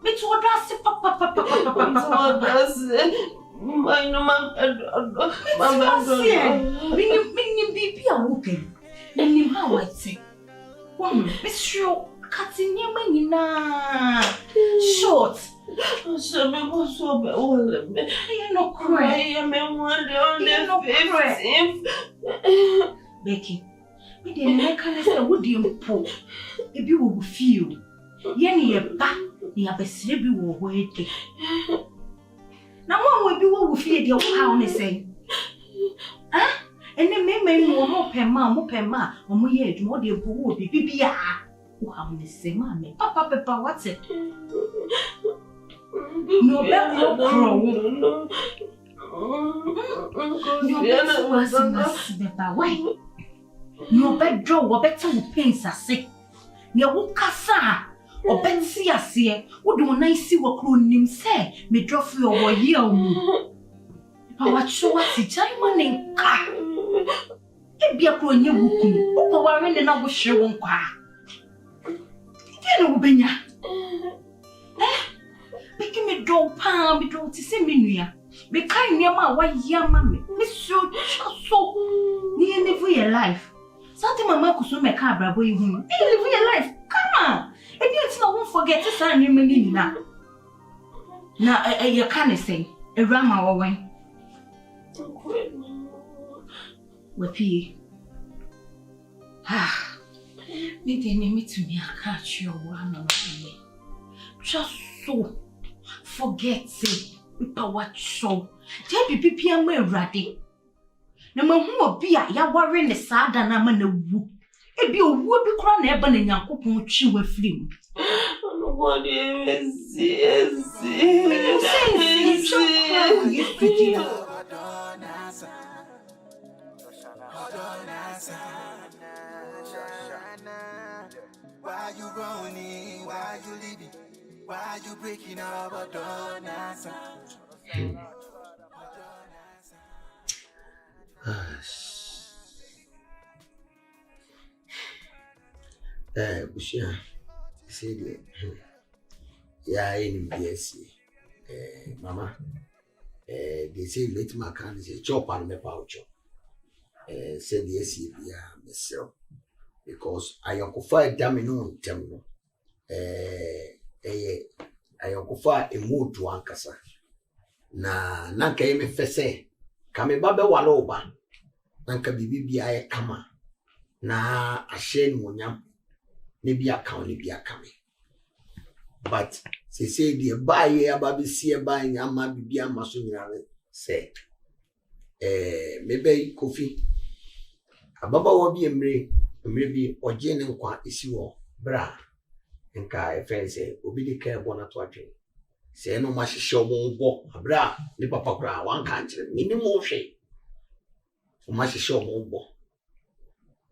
It's what does it? What does it? My no, Mamma, be a whooping. And you how I say, one, Miss Show, cutting your money now. Short. So, me was so bad. I no cry. I am a wonder. Becky. We didn't make a wood you pull. If you will feel, Yenny a back, you have a slippery waiting. Now, one will be what will fear your pound is saying. And then may more per ma, or more yet, more dear boo, be who have the same mammy. Papa, what's it? No, no, crow. No, was better. Why? No bed draw or better pains are sick. Near Wukasa or Ben see us here. What do I see what croon say? Me draw for your year. What show us the time in car? It be a croon you wooing, or wearing and I was sure one car. Then, Benya. Making me draw palm, me draw to see me near. Be kind near my white young mammy. Miss so near never your life. Something my could soon make a bravo you live your life. Come on. And you won't forget to sign your money now. Now, you can't say a rama or when. Wapi. Me didn't meet me a catch your one. Just so forget it. What so? Tell people I'm ready. No more be a ya worrying the sad and I'm in a woo. It be a whoopee crown ebon and Yankopon chew a flim. What is Why you running? Why you leaving? Why you breaking up? Bushia, said, yeah, in BSc. Mama, they say, let my can say, chop and me pouch. Said, yes, yeah, myself. Because I am quite damn no terminal. I am quite a mood to Ankasa. Na came a fesse. Come baba waloba. Nanka bibi I kama. Na a shame munyam. Maybe a count, maybe a coming. But they say the buy a baby see a buying a ma bibi a masunare. Say, maybe coffee. A baba will be a maybe or Jane and Qua is you, bra. And Kai fancy, obedi care one at watching. Say no much show won't walk, a bra, the papa bra, one country, minimum shade. Much show won't walk.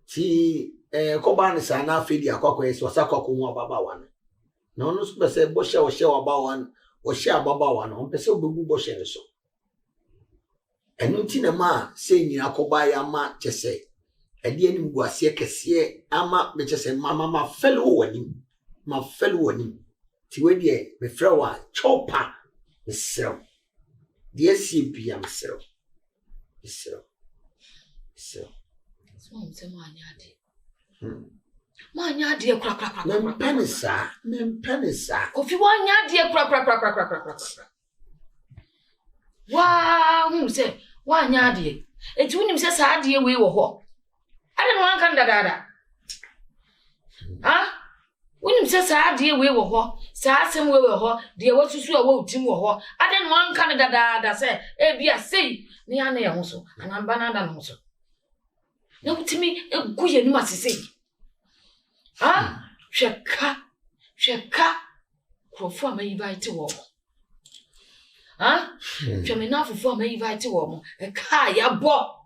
See, Cobanis are now feeding a cockways was a cockuma baba one. No, say bush or show about one or share baba one on Peso bush and so. And Nutina ma saying you are cobaya ma just say. Edian was here, Cassia, Ama, which is a mamma, my fellow him. Tiwedie, me flower, chopper, myself. Dear CP, I'm self. So. Man, ya dear crack. Mem penisa. Coffee one ya dear crack. Wow, who say, one ya dear. It's when him says, I dear we were hot. I don't want can dada. Ah? When him says, I dear we were hot, Sassam we were hot, dear what you saw, Tim were hot. I didn't want can dada say, be a say, Niana also, and I'm banana also. No to me, a good you must say. Ah? Shaka, for me by to walk. Ah? From enough for me by to walk, a car ya bought.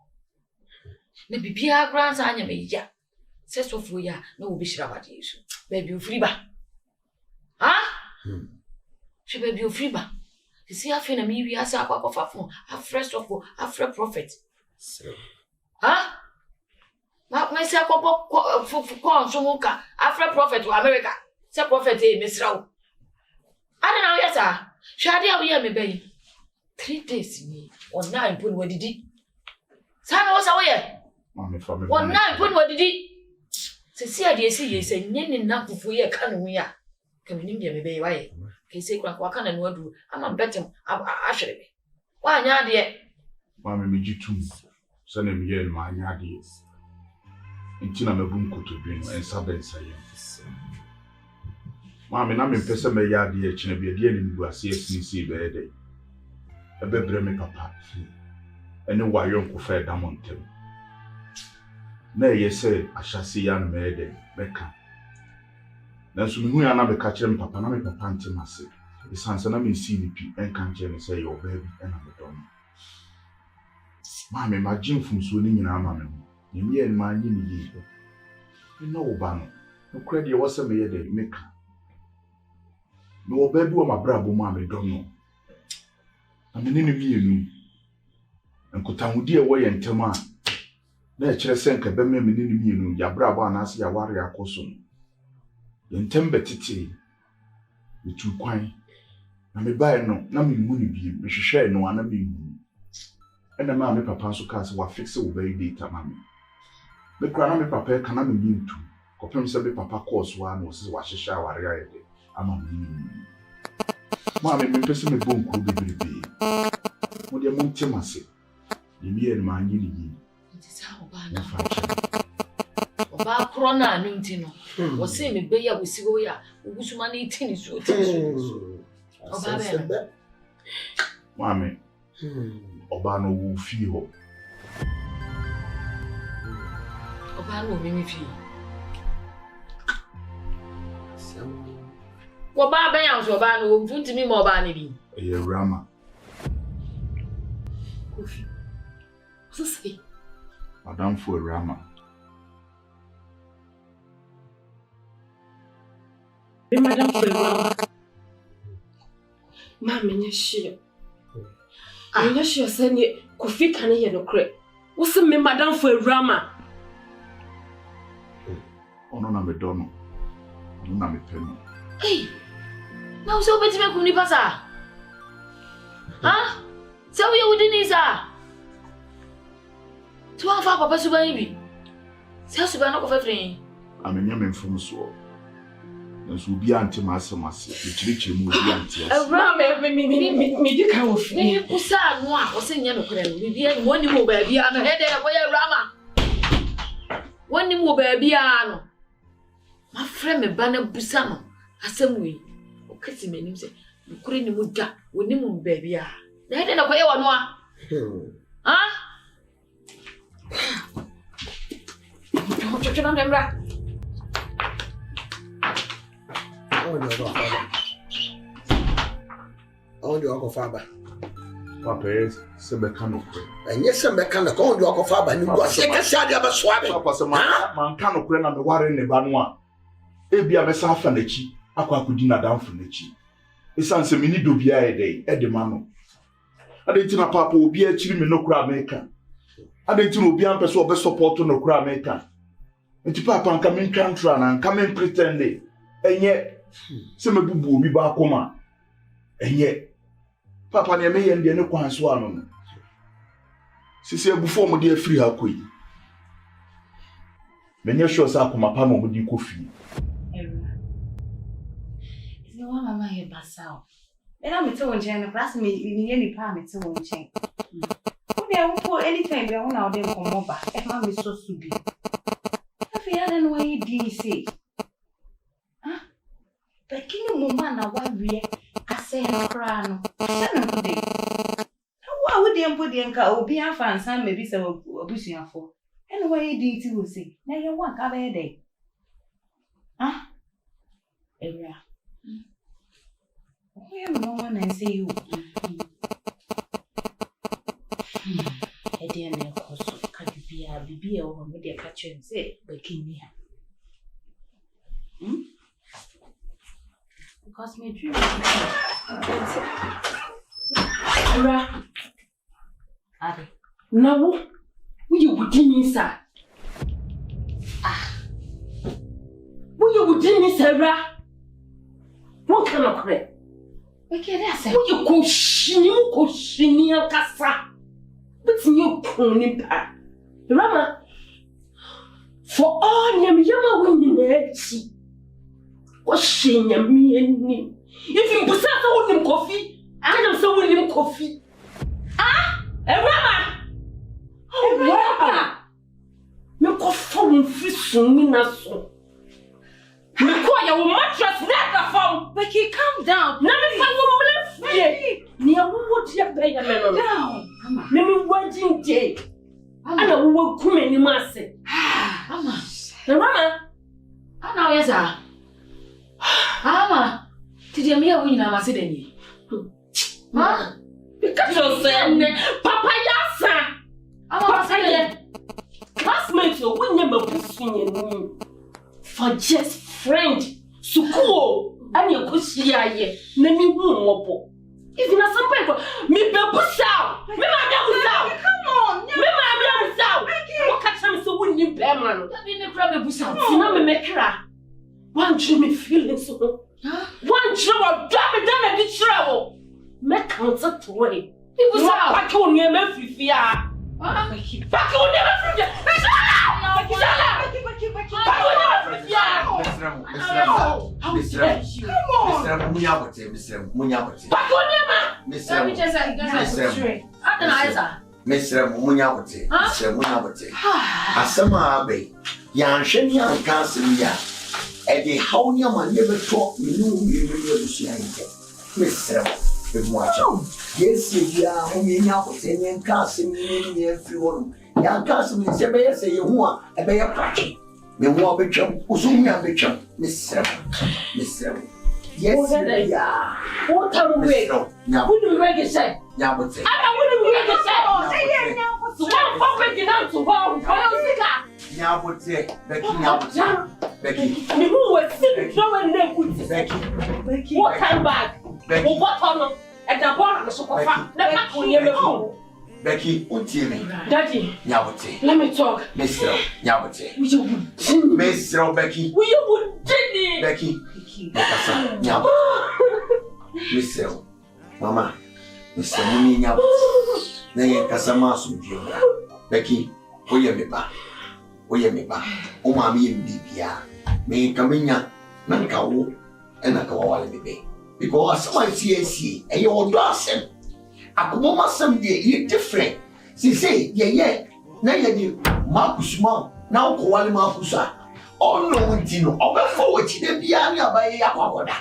Maybe Pia grants on your major. Says for ya, no be shabbaties. Baby, you free ba. Ah? She baby, you free ba. You see, I feel a me, we are a papa for a fresh of a fresh prophet. Ah? Myself for corn, so mocha, after prophet to America. Say prophet, Miss Row. I don't know, yes, sir. Shall I hear me, baby? 3 days me, or 9 put what did he? Son was away. One night, what did he? Say, dear, see, you say, Nin enough for ye can we are. Can you be a way? Can say, what can I do? I'm a better. Actually, why not, dear? Mamma, me you too. Send him here in my ideas. Until I'm a boom to bring and Sabin say. Mamma, I'm in person, my yard, dear, and be a dear in CSC bed. A baby, me papa. And no why you fair damn him. Nay, ye say, I shall see young maiden, Becca. Then soon we are not catching papa, and I'm a panty massive. The sons and I mean CDP and can't say your baby and I'm a dog. Mammy, my gym from swinging in our mammy. You me and my yin ye. You know, Banner, no credit was a mere day, make. No baby, or my bravo mammy don't know. I'm an enemy, you know. And could I dear way and tell man. Na chere senka be me ni mienu ya brabo anase ya ware akoso ye ntembe tete mitu kwan na me bae no na me mu ni bi me hwehwe no ana me mu ena ma me papa so ka se wa fixe wo bae data ma me kra na me papa ka na me ntu kopem se me papa course wa na o se wa hwehwe aware ayede ama me ma me pese me bonku bibiri mo de mo ntemase ye mi en ma nyi ni Oba corona no ntino. Wo say me be ya wo si wo ya, ogusuma na itini so Oba be. Mami. Oba no wo fi ho. Oba no me fi. Oba be ya so oba no mfuntimi mo oba ne bi. Awurama. Kofi. So say. Madam for Awurama. Madam for Awurama. Mama nyashia. Nyashia sanye Kofi kan ye no kre. Wo se me Madam for Awurama. Ono na me dono. Ono na me peno. Hey. Na uso beti me kuni pasa. Ha? Se wo ye wudini sa. Tu afa papa suba yibi. Se suba na ko fefren. Amenya me mfom so. Nso obi ante masemase. Ekirikiri mu obi ante. Awurama me di ka wo fi. Me kusa no a wo se nya no kre no. Bibia ni woni mo ba bia no hede wo ye Awurama. Woni mo ba bia no. Ma frɛ me ba na busa no. Asemwe. O kesi menim se nokure ni mu dwa woni mo ba bia. Na hede na ko ye wo no a. Ha? Chuchu na ndemra. On the Uncle Faber. Papa is Sebekano. And yes, some can go to Uncle Faber and you go shake a shady of a swab. Papa, some man cannot crane on the water in the Banwa. Ebi a mesa fanechi, aqua kudina down from the chi. It's answer me need to be a day, Eddie Mano. I didn't know Papa will be a chilling no crab maker. I didn't know be a person of support to no crab maker. And to Papa come in country and come in pretending. And yet, some of you will be back home. And yet, Papa near me and the no quan swan. She said before my dear free her queen. Many shows up my palm with you coffee. No one mama here basao. And I'm to one chain class me in any palm to one chain. Okay, I won't put anything down out there for mobile. And mamma is so stupid. If you hadn't what you did say. Huh? But can you mama what we I say crown? Why would they put the uncle be a fan? Some maybe so a bushing for. And what you did to say. Now you want a day. Huh? Area. I am no one and say you. I dear near also can be a baby or with your catcher and say, Becky. Because me dream. Ade. Now, you would me, sir. You would me, Sarah. What kind of crap? Okay, that's it. You go shinia cassa. But you pony pa. Rama. For all them yama winning edgy. What's she me and me? If you put out him coffee, I am so winning coffee. Ah, Rama. Oh, Rama. Me go phone fish me na so. Me call your mattress never found. Becky, calm down. Now me find you Becky. Me a what you pay me down. Me wedding day. Ana wo kuma ni mase. Mama. Rama. Ana yesa. Mama. Tidi me ya wunyina mase dani. Ha? Because you say Papa yasa. Papa ye. Classmates o wunya mabusunye ni. For just friend. Sukuo. Ani akushia ye. Na mi hu mopo. Even na somebody go me bebusa. Me ma bebusa. Come on. Me ma bebusa. What catch me so wunni be man. That be me kra bebusa. Sina me mekra. One dream me feeling so. One dream of damn down the travel. Me count to way. Bebusa. Back on me fifia. Back on never fifia. Mr. Munyawati, Mr. Munyawati. Asama Bay, Yan Sheni and Cancelia, Eddie Haunia, my never talk, you knew you really see Mr. Muacho. Yes, you are Munyawati and Casim near Fion. Yan Casim is a bear, say you want a bear patchy. Me want a chum, Uzumia Bichum, Mr. Yes, yeah. What are we? Wouldn't make it say? Yeah, but say. I wouldn't make it say. So what for making out to wow? Yeah, but say. Becky, Becky. Me who was sitting showing them with Becky. What time back? Becky. What on? At the bottom of the sofa. Never will never go. Becky, Untimi. Daddy. Yeah, but say. Let me talk. Mr. Yeah, but say. Mr. Becky. We would Jenny. Becky. Yeah. Mr. Mama. Mr. Mumi Nyab. Nay Casama Sudio. Becky, Oya Meba. Umami Bibia. May Camina, Nankawo, and a Kawali Baby. Because my CAC, and your Dawson. Akuma someday you different. She say, yeah. Now you Marcusma, now Kawali Marcusa. Oh no, Tino, over forward to the Biania by Yakoda.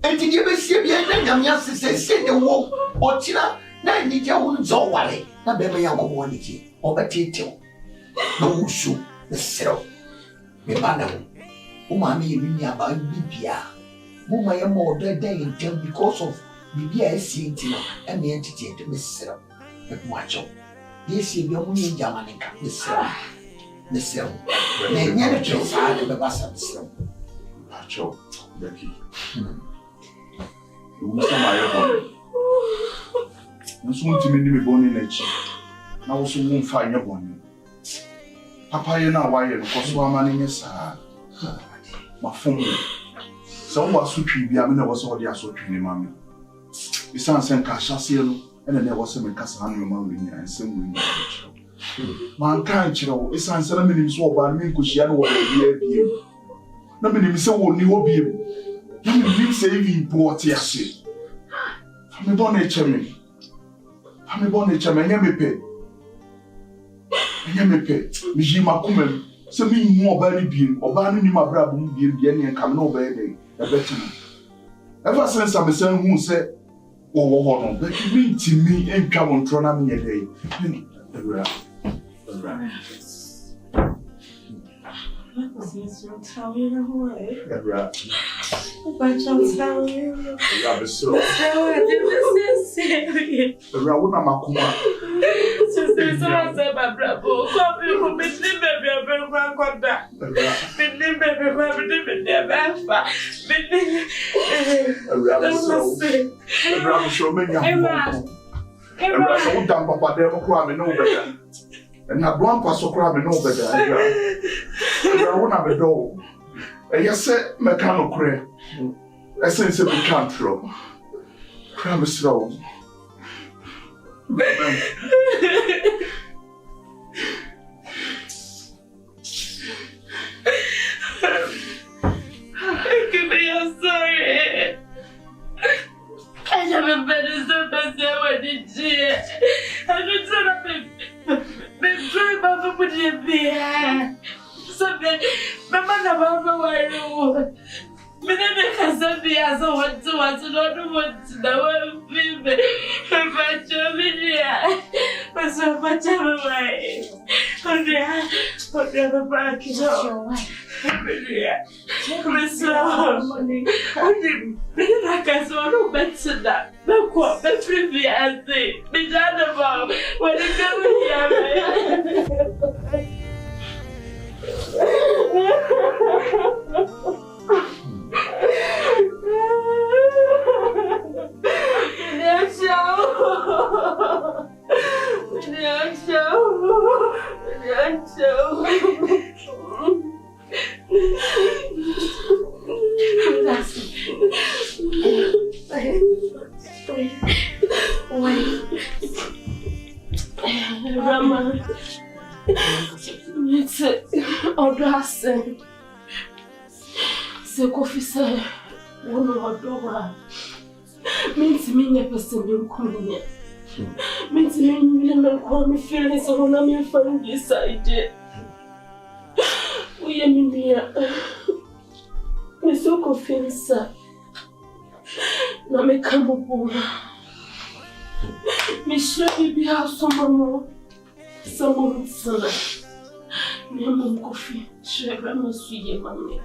And to give a Sibian, Yamias say the war, or Tina, now need your own Zawali, not baby Yanko, or Betito. No shoe, the cell. Me banner, Umami, Minia by Bibia. Mumma, you're more dead day in town because of Bibia seeing Tina and the entity to Miss Cell. But macho, yes, you don't mean Jamanica, Miss Cell. The cell. They never chose out of the Bassam cell. Macho, Becky. You must have my body. No soon to me born in nature. Now also won't find your bonnet. Papa, you know why you're because one man in your side. My phone. Some was so tree, I mean, I was already so tree, mammy. The son sent Cassacielo, and then there was some Cassan, your mother, and some window. Mankind, you know, it's an ceremony so bad, me cushion what I hear. No, me say, won't you be? You say, even poor Tiasi. I'm a bonnet chairman. I'm a bonnet chairman, Yamipe. Mijima Kumen, so me more berry beam, or banning my brabum beam, Yenny and come no baby, a better. Ever since I'm a son who said, oh, but you mean to me and come on Tronami a day. Tell me why. And I blunt was so crabby no better. I won't have a dog. And you said, Mecano cray. I sense it can't throw. Crabby slow. I'm sorry. I haven't been as bad as I wanted to. I don't know. Been trying to put it there. Something, my mother, why you? Me never can say as I want to not want to know people. But you but so much of a way. Oh, never back. Se confessar, one of my dog means me a person in Kunia. Means me call me feelings of when I'm from this side. We are me so confused. Na me come up. Me sure be house someone son. Me mom coffee. Sure grandma sweet mommy.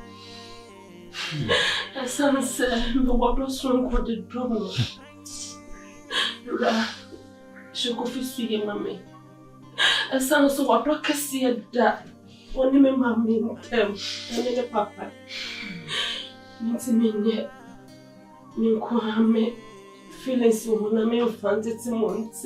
As son said, the water strong for the drum. She coffee sweet mommy. As son so what I can see that only me mommy tell and papa. Means me me feelings so when I'm infanted to months.